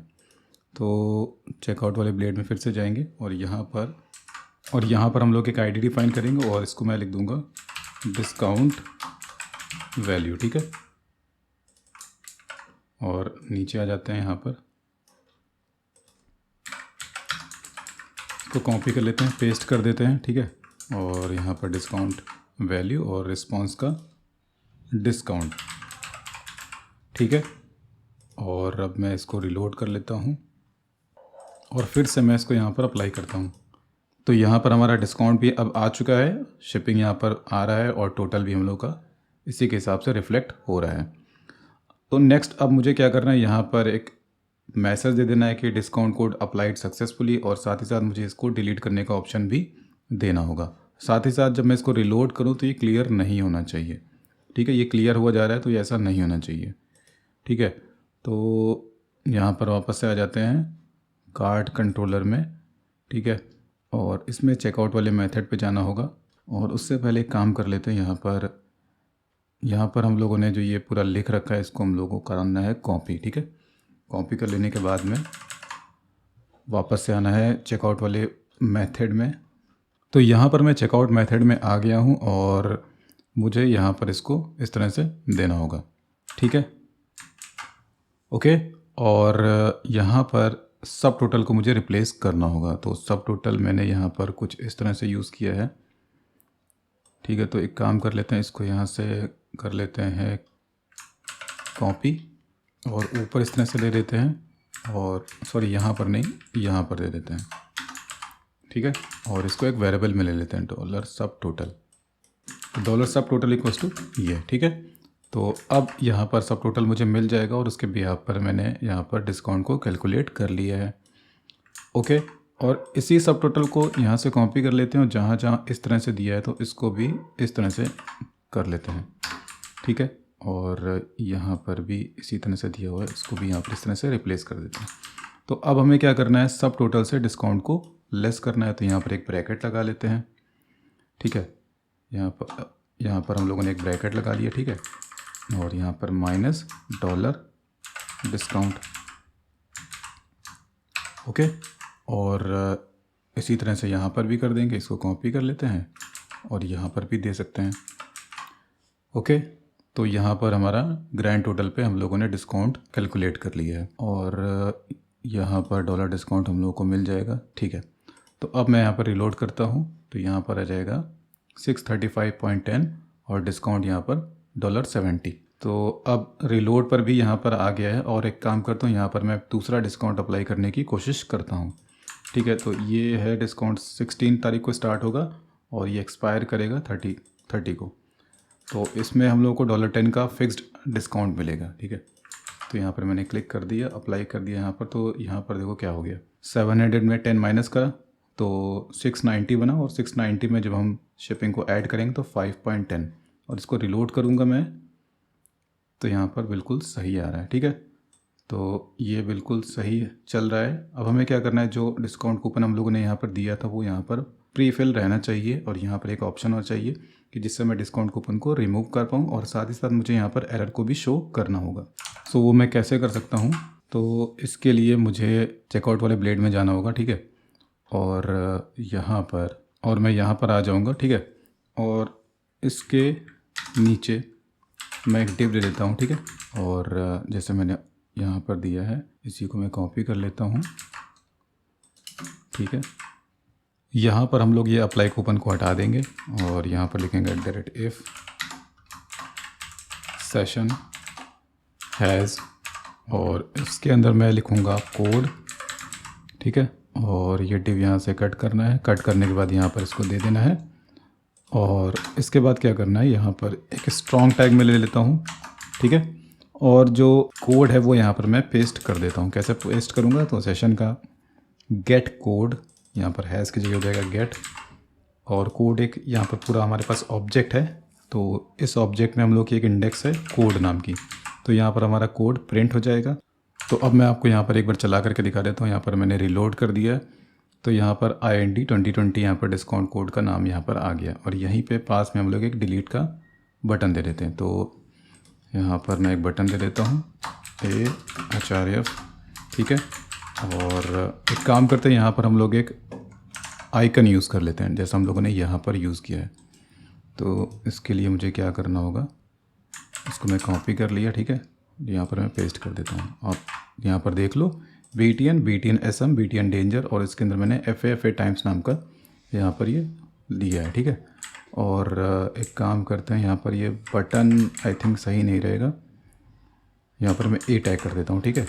तो चेकआउट वाले ब्लेड में फिर से जाएंगे और यहाँ पर हम लोग एक ID डिफाइन करेंगे, और इसको मैं लिख दूँगा डिस्काउंट वैल्यू। ठीक है, और नीचे आ जाते हैं, यहाँ पर इसको कॉपी कर लेते हैं, पेस्ट कर देते हैं। ठीक है, और यहाँ पर डिस्काउंट वैल्यू और रिस्पांस का डिस्काउंट। ठीक है, और अब मैं इसको रिलोड कर लेता हूँ और फिर से मैं इसको यहाँ पर अप्लाई करता हूँ। तो यहाँ पर हमारा डिस्काउंट भी अब आ चुका है, शिपिंग यहाँ पर आ रहा है, और टोटल भी हम लोग का इसी के हिसाब से रिफ्लेक्ट हो रहा है। तो नेक्स्ट अब मुझे क्या करना है, यहाँ पर एक मैसेज दे देना है कि डिस्काउंट कोड अप्लाइड सक्सेसफुली, और साथ ही साथ मुझे इसको डिलीट करने का ऑप्शन भी देना होगा। साथ ही साथ जब मैं इसको रिलोड करूँ तो ये क्लियर नहीं होना चाहिए। ठीक है, ये क्लियर हुआ जा रहा है तो ये ऐसा नहीं होना चाहिए। ठीक है, तो यहाँ पर वापस से आ जाते हैं कार्ड कंट्रोलर में। ठीक है, और इसमें चेकआउट वाले मेथड पे जाना होगा, और उससे पहले एक काम कर लेते हैं, यहाँ पर यहाँ पर हम लोगों ने जो ये पूरा लिख रखा है इसको हम लोगों को करना है कॉपी, ठीक है। कॉपी कर लेने के बाद में वापस से आना है चेकआउट वाले मेथड में। तो यहाँ पर मैं चेकआउट मेथड में आ गया हूँ और मुझे यहाँ पर इसको इस तरह से देना होगा, ठीक है, ओके। और यहाँ पर सब टोटल को मुझे रिप्लेस करना होगा। तो सब टोटल मैंने यहाँ पर कुछ इस तरह से यूज़ किया है, ठीक है। तो एक काम कर लेते हैं, इसको यहाँ से कर लेते हैं कॉपी और ऊपर इस तरह से ले लेते हैं, और सॉरी यहाँ पर नहीं, यहाँ पर दे देते हैं, ठीक है। और इसको एक वेरिएबल में ले लेते हैं, डॉलर सब टोटल। डॉलर सब टोटल इक्वल्स टू ये, ठीक है। तो अब यहाँ पर सब टोटल मुझे मिल जाएगा और उसके बिहाफ पर मैंने यहाँ पर डिस्काउंट को कैलकुलेट कर लिया है, ओके। और इसी सब टोटल को यहाँ से कॉपी कर लेते हैं और जहाँ जहाँ इस तरह से दिया है तो इसको भी इस तरह से कर लेते हैं, ठीक है। और यहाँ पर भी इसी तरह से दिया हुआ है, इसको भी यहाँ पर इस तरह से रिप्लेस कर देते हैं। तो अब हमें क्या करना है, सब टोटल से डिस्काउंट को लेस करना है। तो यहाँ पर एक ब्रैकेट लगा लेते हैं, ठीक है। यहाँ पर हम लोगों ने एक ब्रैकेट लगा लिया, ठीक है। और यहाँ पर माइनस डॉलर डिस्काउंट, ओके। और इसी तरह से यहाँ पर भी कर देंगे, इसको कॉपी कर लेते हैं और यहाँ पर भी दे सकते हैं, ओके। तो यहाँ पर हमारा ग्रैंड टोटल पे हम लोगों ने डिस्काउंट कैलकुलेट कर लिया है और यहाँ पर डॉलर डिस्काउंट हम लोगों को मिल जाएगा, ठीक है। तो अब मैं यहाँ पर रिलोड करता हूँ तो यहाँ पर आ जाएगा 635.10 और डिस्काउंट यहाँ पर $70। तो अब रिलोड पर भी यहाँ पर आ गया है और एक काम करता हूँ, यहाँ पर मैं दूसरा डिस्काउंट अप्लाई करने की कोशिश करता हूँ, ठीक है। तो ये है डिस्काउंट 16 तारीख को स्टार्ट होगा और ये एक्सपायर करेगा 30 को। तो इसमें हम लोग को $10 का फिक्स्ड डिस्काउंट मिलेगा, ठीक है। तो यहाँ पर मैंने क्लिक कर दिया, अप्लाई कर दिया यहाँ पर। तो यहाँ पर देखो क्या हो गया, 700 में 10 माइनस करा तो 690 बना और 690 में जब हम शिपिंग को ऐड करेंगे तो 5.10 और इसको रिलोड करूँगा मैं तो यहाँ पर बिल्कुल सही आ रहा है, ठीक है। तो ये बिल्कुल सही चल रहा है। अब हमें क्या करना है, जो डिस्काउंट कूपन हम लोगों ने यहाँ पर दिया था वो यहाँ पर प्री फिल रहना चाहिए और यहाँ पर एक ऑप्शन और चाहिए कि जिससे मैं डिस्काउंट कूपन को रिमूव कर पाऊँ और साथ ही साथ मुझे यहाँ पर एरर को भी शो करना होगा। सो वो मैं कैसे कर सकता हूँ, तो इसके लिए मुझे चेकआउट वाले ब्लेड में जाना होगा, ठीक है। और यहाँ पर और मैं यहाँ पर आ जाऊँगा, ठीक है। और इसके नीचे मैं एक डिव दे देता हूँ, ठीक है। और जैसे मैंने यहाँ पर दिया है इसी को मैं कॉपी कर लेता हूँ, ठीक है। यहाँ पर हम लोग ये अप्लाई कूपन को हटा देंगे और यहाँ पर लिखेंगे @if सेशन हैज़ और इसके अंदर मैं लिखूँगा कोड, ठीक है। और ये डिव यहाँ से कट करना है, कट करने के बाद यहाँ पर इसको दे देना है और इसके बाद क्या करना है, यहाँ पर एक स्ट्रॉन्ग टैग में ले लेता हूँ, ठीक है। और जो कोड है वो यहाँ पर मैं पेस्ट कर देता हूँ। कैसे पेस्ट करूँगा, तो सेशन का गेट कोड यहाँ पर हैज़ की जगह हो जाएगा गेट, और कोड एक यहाँ पर पूरा हमारे पास ऑब्जेक्ट है। तो इस ऑब्जेक्ट में हम लोग की एक इंडेक्स है कोड नाम की, तो यहाँ पर हमारा कोड प्रिंट हो जाएगा। तो अब मैं आपको यहाँ पर एक बार चला करके दिखा देता हूँ। यहाँ पर मैंने रिलोड कर दिया है तो यहाँ पर IND 2020 यहाँ पर डिस्काउंट कोड का नाम यहाँ पर आ गया और यहीं पे पास में हम लोग एक डिलीट का बटन दे देते हैं। तो यहाँ पर मैं एक बटन दे देता हूँ AHRF, ठीक है। और एक काम करते हैं, यहाँ पर हम लोग एक आइकन यूज़ कर लेते हैं जैसा हम लोगों ने यहाँ पर यूज़ किया है। तो इसके लिए मुझे क्या करना होगा, इसको मैं कॉपी कर लिया, ठीक है। यहाँ पर मैं पेस्ट कर देता हूँ। आप यहाँ पर देख लो BTN SM BTN डेंजर और इसके अंदर मैंने FA टाइम्स नाम का यहाँ पर ये लिया है, ठीक है। और एक काम करते हैं, यहाँ पर ये बटन आई थिंक सही नहीं रहेगा, यहाँ पर मैं A टैग कर देता हूँ, ठीक है।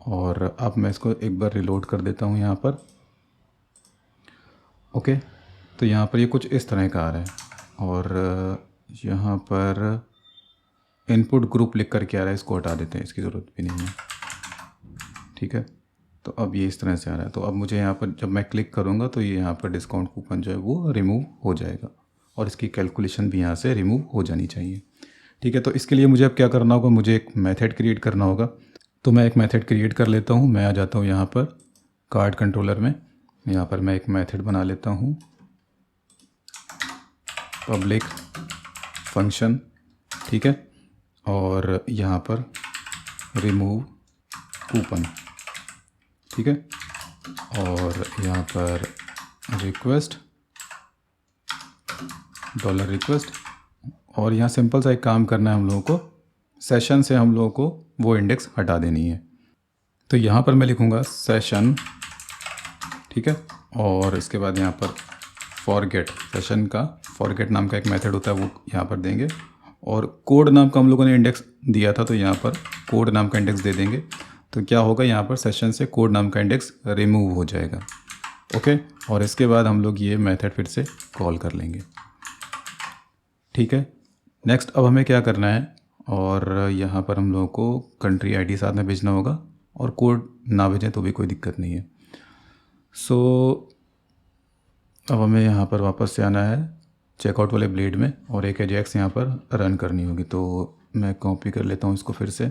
और अब मैं इसको एक बार रिलोड कर देता हूँ यहाँ पर, ओके। तो यहाँ पर ये कुछ इस तरह का आ रहा है और यहाँ पर इनपुट ग्रुप लिख कर के आ रहा है, इसको हटा देते हैं, इसकी ज़रूरत भी नहीं है, ठीक है। तो अब ये इस तरह से आ रहा है। तो अब मुझे यहाँ पर जब मैं क्लिक करूँगा तो ये यहाँ पर डिस्काउंट कूपन जो है वो रिमूव हो जाएगा और इसकी कैलकुलेशन भी यहाँ से रिमूव हो जानी चाहिए, ठीक है। तो इसके लिए मुझे अब क्या करना होगा, मुझे एक मेथड क्रिएट करना होगा। तो मैं एक मेथड क्रिएट कर लेता हूँ। मैं आ जाता हूँ यहाँ पर कार्ड कंट्रोलर में, यहाँ पर मैं एक मेथड बना लेता हूँ, पब्लिक फंक्शन ठीक है। और यहाँ पर रिमूव कूपन, ठीक है। और यहाँ पर रिक्वेस्ट, डॉलर रिक्वेस्ट, और यहाँ सिंपल सा एक काम करना है हम लोगों को, सेशन से हम लोगों को वो इंडेक्स हटा देनी है। तो यहाँ पर मैं लिखूँगा सेशन, ठीक है। और इसके बाद यहाँ पर फॉरगेट, सेशन का फॉरगेट नाम का एक मेथड होता है, वो यहाँ पर देंगे। और कोड नाम का हम लोगों ने इंडेक्स दिया था, तो यहाँ पर कोड नाम का इंडेक्स दे देंगे। तो क्या होगा, यहाँ पर सेशन से कोड नाम का इंडेक्स रिमूव हो जाएगा। ओके। और इसके बाद हम लोग ये मेथड फिर से कॉल कर लेंगे, ठीक है। नेक्स्ट अब हमें क्या करना है, और यहाँ पर हम लोगों को कंट्री आईडी साथ में भेजना होगा, और कोड ना भेजें तो भी कोई दिक्कत नहीं है। सो अब हमें यहाँ पर वापस से आना है चेकआउट वाले ब्लेड में, और एक एजेक्स यहाँ पर रन करनी होगी। तो मैं कॉपी कर लेता हूँ इसको फिर से,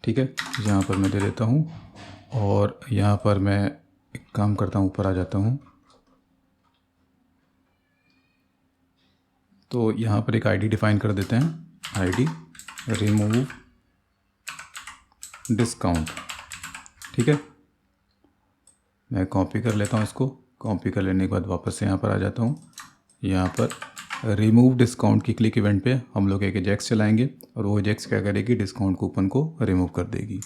ठीक है। यहाँ पर मैं दे देता हूँ, और यहाँ पर मैं एक काम करता हूँ, ऊपर आ जाता हूँ। तो यहाँ पर एक आईडी डिफ़ाइन कर देते हैं, आईडी रिमूव डिस्काउंट, ठीक है। मैं कॉपी कर लेता हूँ इसको, कॉपी कर लेने के बाद वापस से यहाँ पर आ जाता हूँ। यहाँ पर रिमूव डिस्काउंट की क्लिक इवेंट पे हम लोग एक एजेक्स चलाएंगे, और वो एजेक्स क्या करेगी, डिस्काउंट कूपन को रिमूव कर देगी।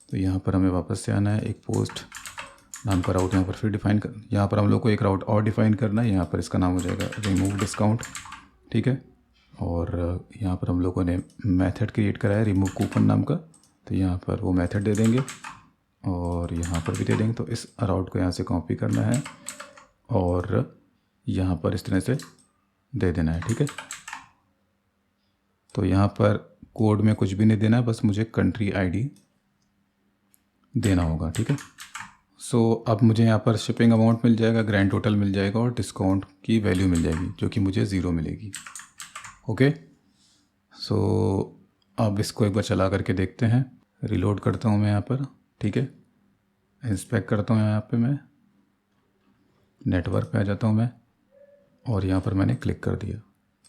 तो यहाँ पर हमें वापस से आना है, एक पोस्ट नाम का राउट यहाँ पर फिर डिफ़ाइन कर, यहाँ पर हम लोग को एक राउट और डिफ़ाइन करना है। यहाँ पर इसका नाम हो जाएगा रिमूव डिस्काउंट, ठीक है। और यहाँ पर हम लोगों ने मेथड क्रिएट करा है रिमूव कूपन नाम का, तो यहाँ पर वो मेथड दे देंगे, और यहाँ पर भी दे देंगे। तो इस राउट को यहाँ से कॉपी करना है, और यहाँ पर इस तरह से दे देना है, ठीक है। तो यहाँ पर कोड में कुछ भी नहीं देना है, बस मुझे कंट्री आईडी देना होगा, ठीक है। सो अब मुझे यहाँ पर शिपिंग अमाउंट मिल जाएगा, ग्रैंड टोटल मिल जाएगा, और डिस्काउंट की वैल्यू मिल जाएगी जो कि मुझे 0 मिलेगी। ओके। सो अब इसको एक बार चला करके देखते हैं, रिलोड करता हूँ मैं यहाँ पर, ठीक है। इंस्पेक्ट करता हूँ, यहाँ पे मैं नेटवर्क पे आ जाता हूँ मैं, और यहाँ पर मैंने क्लिक कर दिया।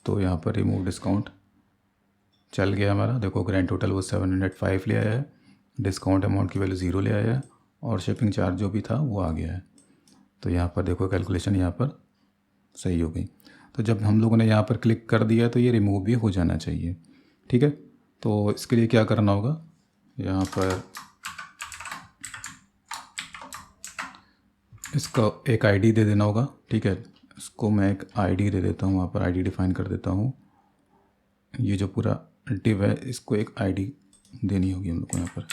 तो यहाँ पर रिमूव डिस्काउंट चल गया हमारा। देखो ग्रैंड टोटल वो 705 ले आया है, डिस्काउंट अमाउंट की वैल्यू 0 ले आया है, और शिपिंग चार्ज जो भी था वो आ गया है। तो यहाँ पर देखो कैलकुलेशन यहाँ पर सही हो गई। तो जब हम लोगों ने यहाँ पर क्लिक कर दिया तो ये रिमूव भी हो जाना चाहिए, ठीक है। तो इसके लिए क्या करना होगा, यहाँ पर इसका एक आईडी दे देना होगा, ठीक है। इसको मैं एक आईडी दे देता हूँ, वहाँ पर आईडी डिफ़ाइन कर देता हूँ। ये जो पूरा डिव है इसको एक आईडी देनी होगी हम लोग को यहाँ पर।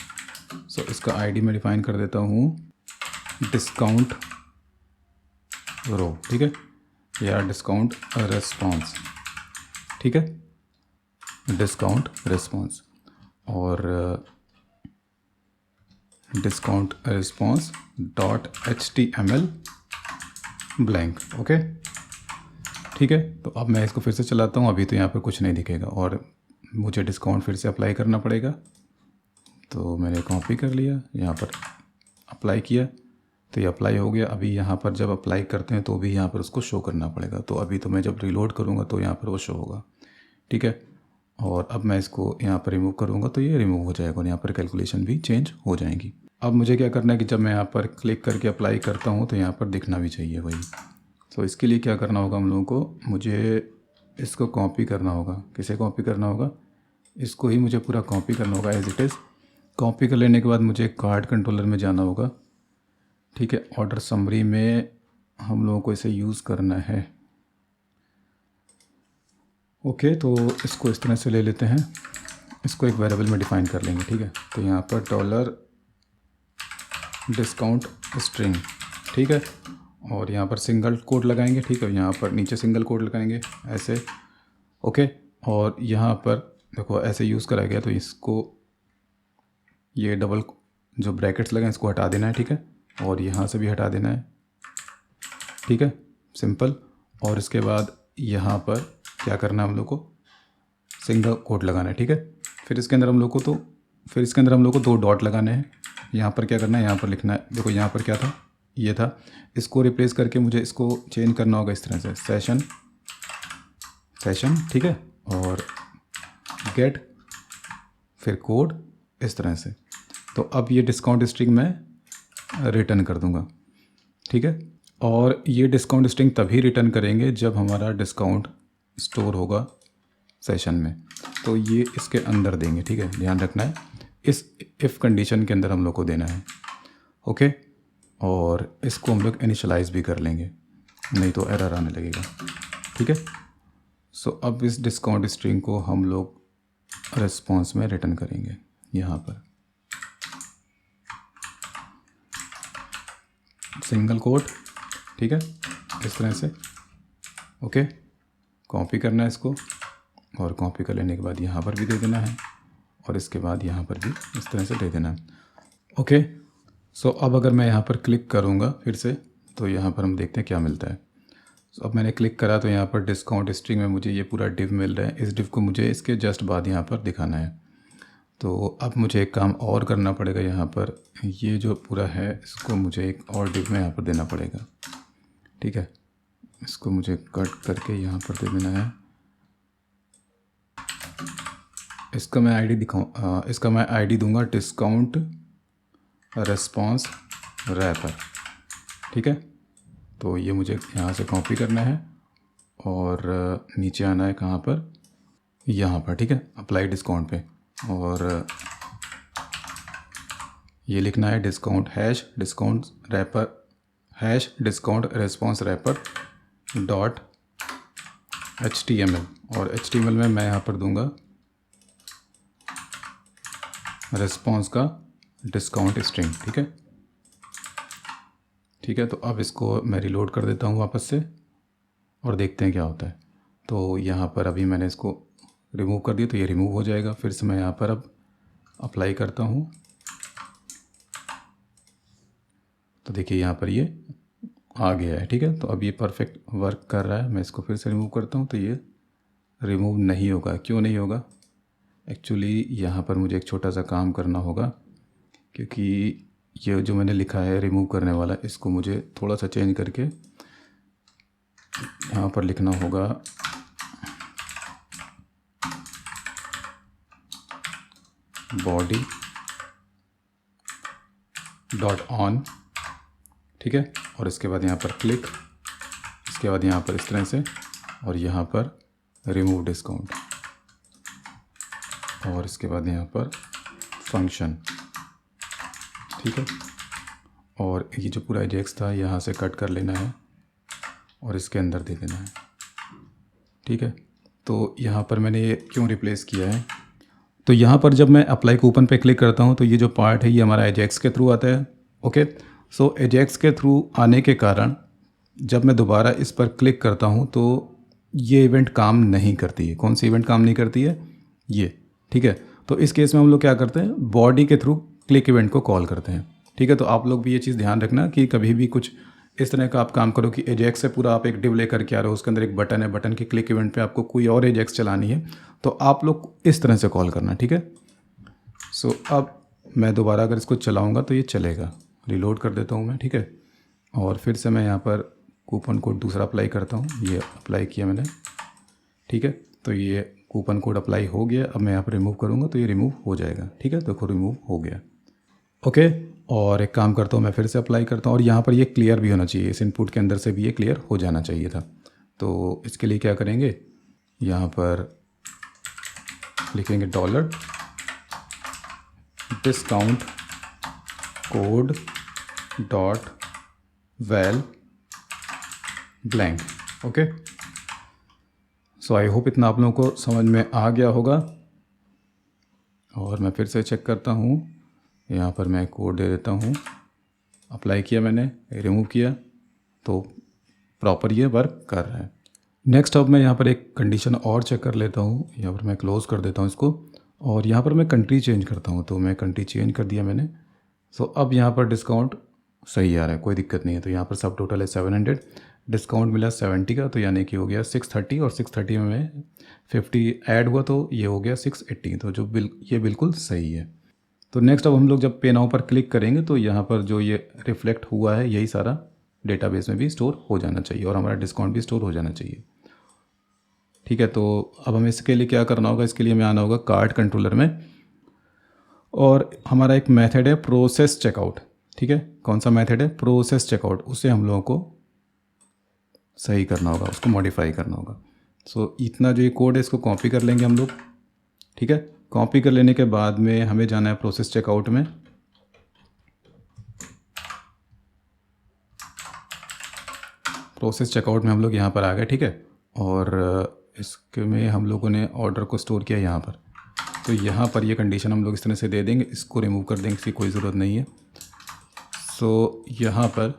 सो इसका आईडी मैं डिफ़ाइन कर देता हूँ डिस्काउंट रो, ठीक है, या डिस्काउंट रेस्पॉन्स, ठीक है, डिस्काउंट रेस्पॉन्स, और discount response dot HTML blank. Okay, ठीक है। तो अब मैं इसको फिर से चलाता हूँ, अभी तो यहाँ पर कुछ नहीं दिखेगा, और मुझे डिस्काउंट फिर से अप्लाई करना पड़ेगा। तो मैंने कॉपी कर लिया, यहाँ पर अप्लाई किया, तो ये अप्लाई हो गया। अभी यहाँ पर जब अप्लाई करते हैं तो भी यहाँ पर उसको शो करना पड़ेगा। तो अभी तो मैं जब रीलोड करूँगा तो यहाँ पर वो शो होगा, ठीक है। और अब मैं इसको यहाँ पर रिमूव करूँगा तो ये रिमूव हो जाएगा, और यहाँ पर कैलकुलेशन भी चेंज हो जाएंगी। अब मुझे क्या करना है कि जब मैं यहाँ पर क्लिक करके अप्लाई करता हूँ तो यहाँ पर दिखना भी चाहिए वही। तो इसके लिए क्या करना होगा हम लोगों को, मुझे इसको कॉपी करना होगा। किसे कॉपी करना होगा, इसको ही मुझे पूरा कॉपी करना होगा एज इट इज़। कॉपी कर लेने के बाद मुझे कार्ड कंट्रोलर में जाना होगा, ठीक है। ऑर्डर समरी में हम लोगों को इसे यूज़ करना है। ओके, तो इसको इस तरह से ले लेते हैं, इसको एक वेरिएबल में डिफ़ाइन कर लेंगे, ठीक है। तो यहाँ पर डॉलर डिस्काउंट स्ट्रिंग, ठीक है, और यहाँ पर सिंगल कोड लगाएंगे, ठीक है। यहाँ पर नीचे सिंगल कोड लगाएंगे ऐसे, ओके। और यहाँ पर देखो ऐसे यूज़ करा गया, तो इसको ये डबल जो ब्रैकेट्स लगे इसको हटा देना है, ठीक है। और यहाँ से भी हटा देना है, ठीक है, सिंपल। और इसके बाद यहाँ पर क्या करना है हम लोग को, सिंगल कोट लगाना है, ठीक है। फिर इसके अंदर हम लोग को 2 डॉट लगाने हैं। यहाँ पर क्या करना है, यहाँ पर लिखना है, देखो यहाँ पर क्या था, ये था, इसको रिप्लेस करके मुझे इसको चेंज करना होगा इस तरह से, सेशन सेशन, ठीक है, और गेट, फिर कोड, इस तरह से। तो अब ये डिस्काउंट स्ट्रिंग मैं रिटर्न कर दूंगा, ठीक है। और ये डिस्काउंट स्ट्रिंग तभी रिटर्न करेंगे जब हमारा डिस्काउंट स्टोर होगा सेशन में, तो ये इसके अंदर देंगे, ठीक है, ध्यान रखना है, इस इफ़ कंडीशन के अंदर हम लोग को देना है, ओके। और इसको हम लोग इनिशलाइज भी कर लेंगे, नहीं तो एरर आने लगेगा, ठीक है। सो अब इस डिस्काउंट स्ट्रिंग को हम लोग रिस्पॉन्स में रिटर्न करेंगे यहाँ पर, सिंगल कोट, ठीक है, इस तरह से, ओके। कॉपी करना है इसको, और कॉपी कर लेने के बाद यहाँ पर भी दे देना है, और इसके बाद यहाँ पर भी इस तरह से दे देना है, ओके। सो अब अगर मैं यहाँ पर क्लिक करूँगा फिर से, तो यहाँ पर हम देखते हैं क्या मिलता है। सो अब मैंने क्लिक करा तो यहाँ पर डिस्काउंट स्ट्रिंग में मुझे ये पूरा डिव मिल रहा है। इस डिव को मुझे इसके जस्ट बाद यहाँ पर दिखाना है। तो अब मुझे एक काम और करना पड़ेगा, यहाँ पर ये जो पूरा है इसको मुझे एक और डिव में यहाँ पर देना पड़ेगा, ठीक है। इसको मुझे कट करके यहाँ पर दे देना है। इसका मैं आईडी दिखाऊँ, इसका मैं आईडी दूंगा डिस्काउंट रेस्पॉन्स रैपर, ठीक है। तो ये मुझे यहाँ से कॉपी करना है और नीचे आना है कहाँ पर, यहाँ पर, ठीक है, अप्लाई डिस्काउंट पे, और ये लिखना है discount hash discount wrapper hash discount response wrapper dot HTML, और HTML में मैं यहाँ पर दूंगा रेस्पॉन्स का डिस्काउंट स्ट्रिंग, ठीक है, ठीक है। तो अब इसको मैं रिलोड कर देता हूँ वापस से और देखते हैं क्या होता है। तो यहाँ पर अभी मैंने इसको रिमूव कर दिया, तो ये रिमूव हो जाएगा। फिर से मैं यहाँ पर अब अप्लाई करता हूँ, तो देखिए यहाँ पर ये आ गया है, ठीक है। तो अब ये परफेक्ट वर्क कर रहा है। मैं इसको फिर से रिमूव करता हूँ, तो ये रिमूव नहीं होगा। क्यों नहीं होगा? एक्चुअली यहाँ पर मुझे एक छोटा सा काम करना होगा, क्योंकि ये जो मैंने लिखा है रिमूव करने वाला, इसको मुझे थोड़ा सा चेंज करके यहाँ पर लिखना होगा बॉडी डॉट ऑन, ठीक है। और इसके बाद यहाँ पर क्लिक, इसके बाद यहाँ पर इस तरह से, और यहाँ पर रिमूव डिस्काउंट, और इसके बाद यहाँ पर फंक्शन, ठीक है। और ये जो पूरा एजेक्स था यहाँ से कट कर लेना है और इसके अंदर दे देना है, ठीक है। तो यहाँ पर मैंने ये क्यों रिप्लेस किया है, तो यहाँ पर जब मैं अप्लाई कूपन पे क्लिक करता हूँ तो ये जो पार्ट है ये हमारा एजेक्स के थ्रू आता है, ओके। सो एजेक्स के थ्रू आने के कारण जब मैं दोबारा इस पर क्लिक करता हूँ तो ये इवेंट काम नहीं करती है। कौन सी इवेंट काम नहीं करती है? ये, ठीक है। तो इस केस में हम लोग क्या करते हैं, बॉडी के थ्रू क्लिक इवेंट को कॉल करते हैं, ठीक है। तो आप लोग भी ये चीज़ ध्यान रखना कि कभी भी कुछ इस तरह का आप काम करो कि एजेक्स से पूरा आप एक डिव लेकर के आ रहे हो, उसके अंदर एक बटन है, बटन के क्लिक इवेंट पे आपको कोई और एजेक्स चलानी है, तो आप लोग इस तरह से कॉल करना, ठीक है। सो अब मैं दोबारा अगर इसको चलाऊँगा तो ये चलेगा। रिलोड कर देता हूँ मैं, ठीक है। और फिर से मैं यहाँ पर कूपन कोड दूसरा अप्लाई करता हूँ। ये अप्लाई किया मैंने, ठीक है। तो ये कूपन कोड अप्लाई हो गया। अब मैं यहाँ पर रिमूव करूँगा तो ये रिमूव हो जाएगा, ठीक है। देखो रिमूव हो गया, ओके। और एक काम करता हूँ, मैं फिर से अप्लाई करता हूँ, और यहाँ पर ये क्लियर भी होना चाहिए, इस इनपुट के अंदर से भी ये क्लियर हो जाना चाहिए था। तो इसके लिए क्या करेंगे, यहाँ पर लिखेंगे dollar discount code dot val blank, okay. So I hope इतना आप लोगों को समझ में आ गया होगा। और मैं फिर से चेक करता हूँ, यहाँ पर मैं कोड दे देता हूँ, अप्लाई किया मैंने, रिमूव किया, तो प्रॉपर ये वर्क कर रहा है। नेक्स्ट अब मैं यहाँ पर एक कंडीशन और चेक कर लेता हूँ। यहाँ पर मैं क्लोज़ कर देता हूँ इसको, और यहाँ पर मैं कंट्री चेंज करता हूँ। तो मैं कंट्री चेंज कर दिया मैंने। सो अब यहाँ पर डिस्काउंट सही आ रहा है, कोई दिक्कत नहीं है। तो यहाँ पर सब टोटल है 700, डिस्काउंट मिला 70 का, तो यानी कि हो गया 630, और 630 में 50 ऐड हुआ तो ये हो गया 680। तो जो ये बिल्कुल सही है। तो नेक्स्ट अब हम लोग जब पे नाउ पर क्लिक करेंगे तो यहाँ पर जो ये रिफ्लेक्ट हुआ है यही सारा डेटाबेस में भी स्टोर हो जाना चाहिए, और हमारा डिस्काउंट भी स्टोर हो जाना चाहिए। ठीक है, तो अब हमें इसके लिए क्या करना होगा, इसके लिए हमें आना होगा कार्ट कंट्रोलर में, और हमारा एक मेथड है प्रोसेस चेकआउट। ठीक है, कौन सा मेथड है, प्रोसेस चेकआउट, उसे हम लोगों को सही करना होगा, उसको मॉडिफाई करना होगा। सो इतना जो ये कोड है इसको कॉपी कर लेंगे हम लोग। ठीक है, कॉपी कर लेने के बाद में हमें जाना है प्रोसेस चेकआउट में। प्रोसेस चेकआउट में हम लोग यहाँ पर आ गए। ठीक है, और इसके में हम लोगों ने ऑर्डर को स्टोर किया यहाँ पर। तो यहाँ पर ये कंडीशन हम लोग इस तरह से दे देंगे, इसको रिमूव कर देंगे, इसकी कोई ज़रूरत नहीं है। सो यहाँ पर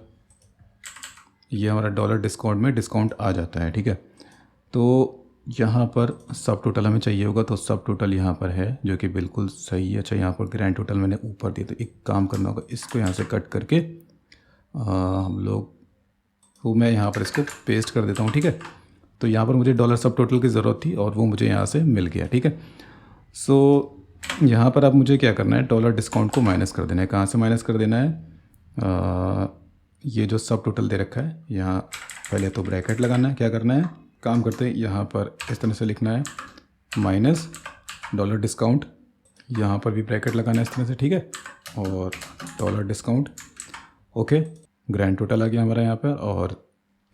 ये हमारा डॉलर डिस्काउंट में डिस्काउंट आ जाता है। ठीक है, तो यहाँ पर सब टोटल हमें चाहिए होगा, तो सब टोटल यहाँ पर है जो कि बिल्कुल सही है। अच्छा, यहाँ पर ग्रैंड टोटल मैंने ऊपर दिया, तो एक काम करना होगा, इसको यहाँ से कट करके हम लोग, तो मैं यहाँ पर इसको पेस्ट कर देता हूँ। ठीक है, तो यहाँ पर मुझे डॉलर सब टोटल की ज़रूरत थी और वो मुझे यहाँ से मिल गया। ठीक है, सो यहाँ पर अब मुझे क्या करना है, डॉलर डिस्काउंट को माइनस कर देना है। कहाँ से माइनस कर देना है, ये जो सब टोटल दे रखा है यहाँ, पहले तो ब्रैकेट लगाना है। क्या करना है, काम करते हैं, यहाँ पर इस तरह से लिखना है माइनस डॉलर डिस्काउंट, यहाँ पर भी ब्रैकेट लगाना है इस तरह से। ठीक है, और dollar discount, okay, grand total आ गया हमारा यहाँ पर। और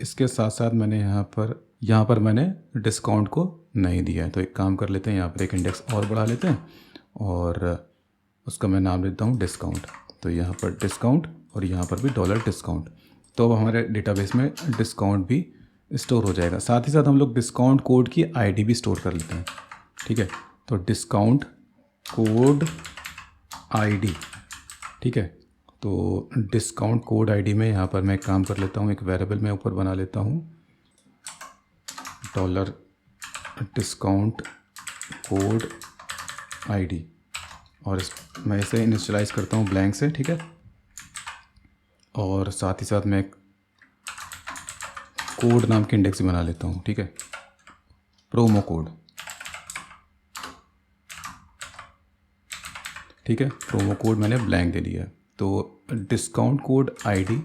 इसके साथ साथ मैंने यहाँ पर मैंने डिस्काउंट को नहीं दिया है, तो एक काम कर लेते हैं, यहाँ पर एक इंडेक्स और बढ़ा लेते हैं और उसका मैं नाम देता हूँ डिस्काउंट। तो यहाँ पर डिस्काउंट और यहाँ पर भी डॉलर डिस्काउंट, तो अब हमारे डेटाबेस में डिस्काउंट भी स्टोर हो जाएगा। साथ ही साथ हम लोग डिस्काउंट कोड की आईडी भी स्टोर कर लेते हैं। ठीक है, तो डिस्काउंट कोड आईडी, ठीक है, तो डिस्काउंट कोड आईडी में यहाँ पर मैं एक काम कर लेता हूँ, एक वेरिएबल मैं ऊपर बना लेता हूँ, डॉलर डिस्काउंट कोड आईडी, और मैं इसे इनिशियलाइज करता हूँ ब्लैंक से। ठीक है, और साथ ही साथ मैं एक कोड नाम की इंडेक्स बना लेता हूँ। ठीक है, प्रोमो कोड, ठीक है, प्रोमो कोड मैंने ब्लैंक दे दिया। तो डिस्काउंट कोड आईडी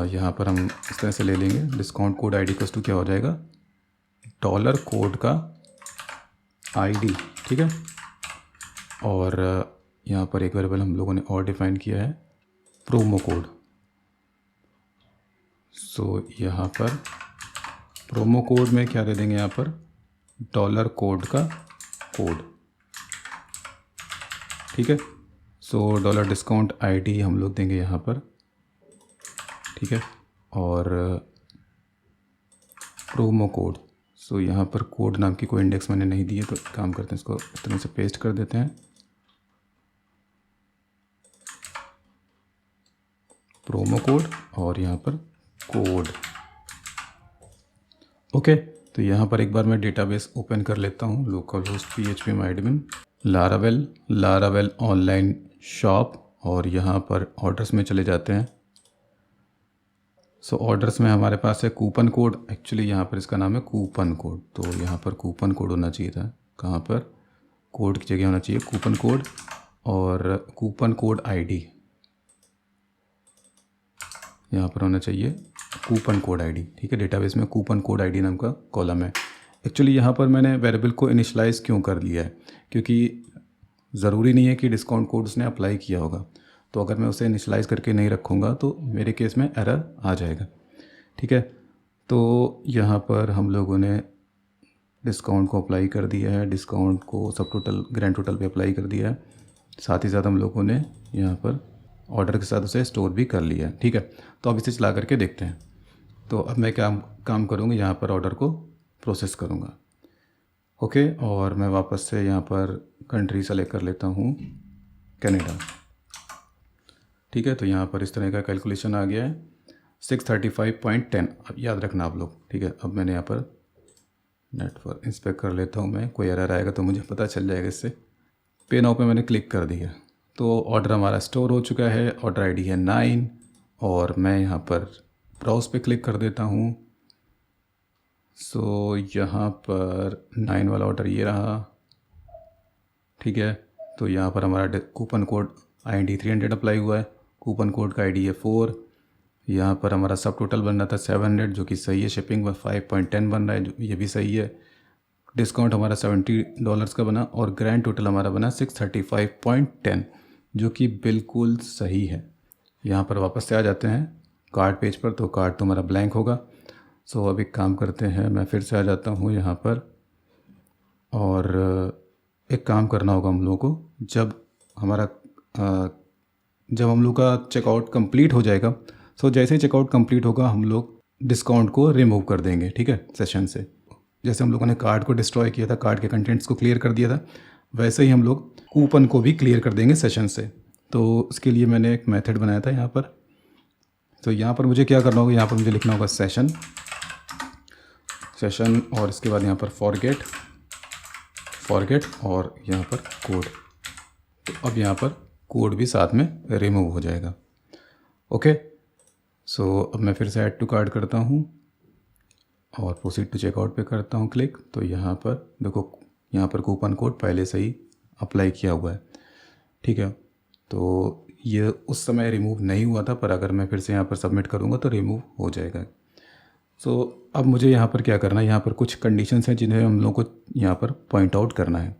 यहाँ पर हम इस तरह से ले लेंगे, डिस्काउंट कोड आईडी का क्या हो जाएगा, डॉलर कोड का आईडी। ठीक है, और यहाँ पर एक वेरिएबल हम लोगों ने और डिफाइन किया है, प्रोमो कोड। सो यहाँ पर प्रोमो कोड में क्या दे देंगे, यहाँ पर डॉलर कोड का कोड। ठीक है, सो डॉलर डिस्काउंट आईडी हम लोग देंगे यहाँ पर। ठीक है, और प्रोमो कोड, सो यहाँ पर कोड नाम की कोई इंडेक्स मैंने नहीं दी है, तो काम करते हैं, इसको इस तरह से पेस्ट कर देते हैं, प्रोमो कोड और यहाँ पर कोड। ओके, तो यहाँ पर एक बार मैं डेटाबेस ओपन कर लेता हूँ, local host PHP MyAdmin Laravel online shop, और यहाँ पर ऑर्डर्स में चले जाते हैं। सो ऑर्डर्स में हमारे पास है कूपन कोड, एक्चुअली यहाँ पर इसका नाम है कूपन कोड, तो यहाँ पर कूपन कोड होना चाहिए था, कहाँ पर, कोड की जगह होना चाहिए कूपन कोड, और कूपन कोड आईडी यहाँ पर होना चाहिए कूपन कोड आईडी। ठीक है, डेटाबेस में कूपन कोड आईडी नाम का कॉलम है। एक्चुअली यहाँ पर मैंने वेरिएबल को इनिशियलाइज़ क्यों कर लिया है, क्योंकि ज़रूरी नहीं है कि डिस्काउंट कोड उसने अप्लाई किया होगा, तो अगर मैं उसे इनिशियलाइज़ करके नहीं रखूँगा तो मेरे केस में एरर आ जाएगा। ठीक है, तो यहाँ पर हम लोगों ने डिस्काउंट को अप्लाई कर दिया है, डिस्काउंट को सब टोटल ग्रैंड टोटल पे अप्लाई कर दिया है, साथ ही साथ हम लोगों ने यहाँ पर ऑर्डर के साथ उसे स्टोर भी कर लिया है। ठीक है, तो अब इसे चला करके देखते हैं। तो अब मैं क्या काम करूँगा, यहाँ पर ऑर्डर को प्रोसेस करूँगा। ओके, और मैं वापस से यहाँ पर कंट्री सेलेक्ट कर लेता हूँ कनाडा। ठीक है, तो यहाँ पर इस तरह का कैलकुलेशन आ गया है 635.10, अब याद रखना आप लोग। ठीक है, अब मैंने यहाँ पर नेटवर्क इंस्पेक्ट कर लेता हूँ मैं, कोई एरर आएगा तो मुझे पता चल जाएगा इससे। पे नाउ पे मैंने क्लिक कर दिया, तो ऑर्डर हमारा स्टोर हो चुका है, ऑर्डर आईडी है 9, और मैं यहाँ पर ब्राउज पे क्लिक कर देता हूँ। सो यहाँ पर 9 वाला ऑर्डर ये रहा। ठीक है, तो यहाँ पर हमारा कूपन कोड ID 300 अप्लाई हुआ है, कूपन कोड का ID है 4, यहाँ पर हमारा सब टोटल बन रहा था 700 जो कि सही है। शिपिंग में 5.10 बन रहा है, ये भी सही है। डिस्काउंट हमारा $70 का बना और ग्रैंड टोटल हमारा बना 635.10 जो कि बिल्कुल सही है। यहाँ पर वापस से आ जाते हैं कार्ड पेज पर, तो कार्ड तो हमारा ब्लैंक होगा। सो अब एक काम करते हैं, मैं फिर से आ जाता हूँ यहाँ पर और एक काम करना होगा हम लोगों को। जब हम लोग का चेकआउट कंप्लीट हो जाएगा, सो जैसे ही चेकआउट कंप्लीट होगा हम लोग डिस्काउंट को रिमूव कर देंगे, ठीक है, सेशन से। जैसे हम लोगों ने कार्ड को डिस्ट्रॉय किया था, कार्ड के कंटेंट्स को क्लियर कर दिया था, वैसे ही हम लोग कूपन को भी क्लियर कर देंगे सेशन से। तो उसके लिए मैंने एक मेथड बनाया था यहाँ पर। तो यहाँ पर मुझे क्या करना होगा, यहाँ पर मुझे लिखना होगा सेशन और इसके बाद यहाँ पर फॉरगेट और यहाँ पर कोड। तो अब यहाँ पर कोड भी साथ में रिमूव हो जाएगा। ओके, सो अब मैं फिर से ऐड टू कार्ड करता हूँ और प्रोसीड टू चेकआउट पे करता हूँ क्लिक। तो यहाँ पर देखो, यहाँ पर कूपन कोड पहले से ही अप्लाई किया हुआ है, ठीक है। तो ये उस समय रिमूव नहीं हुआ था, पर अगर मैं फिर से यहाँ पर सबमिट करूँगा तो रिमूव हो जाएगा। सो अब मुझे यहाँ पर क्या करना है, यहाँ पर कुछ कंडीशंस हैं जिन्हें हम लोग को यहाँ पर पॉइंट आउट करना है।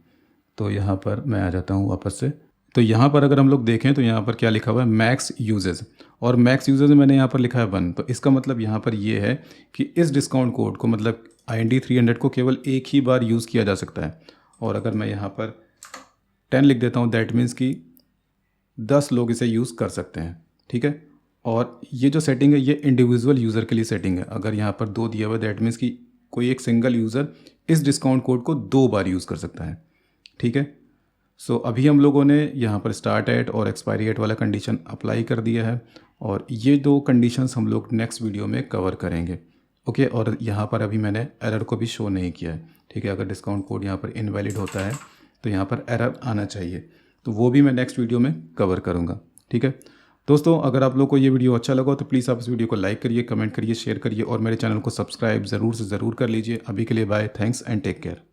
तो यहाँ पर मैं आ जाता हूँ वापस से। तो यहाँ पर अगर हम लोग देखें तो यहाँ पर क्या लिखा हुआ है, मैक्स यूजेस, और मैक्स यूजेस मैंने यहाँ पर लिखा है 1। तो इसका मतलब यहाँ पर ये है कि इस डिस्काउंट कोड को, मतलब IND 300 को केवल एक ही बार यूज़ किया जा सकता है। और अगर मैं यहाँ पर 10 लिख देता हूँ, दैट मीन्स कि 10 लोग इसे यूज़ कर सकते हैं, ठीक है। और ये जो सेटिंग है ये इंडिविजुअल यूज़र के लिए सेटिंग है। अगर यहाँ पर 2 दिया हुआ है, दैट मीन्स कि कोई एक सिंगल यूज़र इस डिस्काउंट कोड को 2 बार यूज़ कर सकता है, ठीक है। सो अभी हम लोगों ने यहाँ पर स्टार्ट एट और एक्सपायरी एट वाला कंडीशन अप्लाई कर दिया है, और ये 2 कंडीशंस हम लोग नेक्स्ट वीडियो में कवर करेंगे। ओके, और यहाँ पर अभी मैंने एरर को भी शो नहीं किया है, ठीक है। अगर डिस्काउंट कोड यहाँ पर इनवैलिड होता है तो यहाँ पर एरर आना चाहिए, तो वो भी मैं नेक्स्ट वीडियो में कवर करूँगा, ठीक है। दोस्तों, अगर आप लोग को ये वीडियो अच्छा लगा तो प्लीज़ आप इस वीडियो को लाइक करिए, कमेंट करिए, शेयर करिए और मेरे चैनल को सब्सक्राइब ज़रूर से ज़रूर कर लीजिए। अभी के लिए bye, thanks and take care.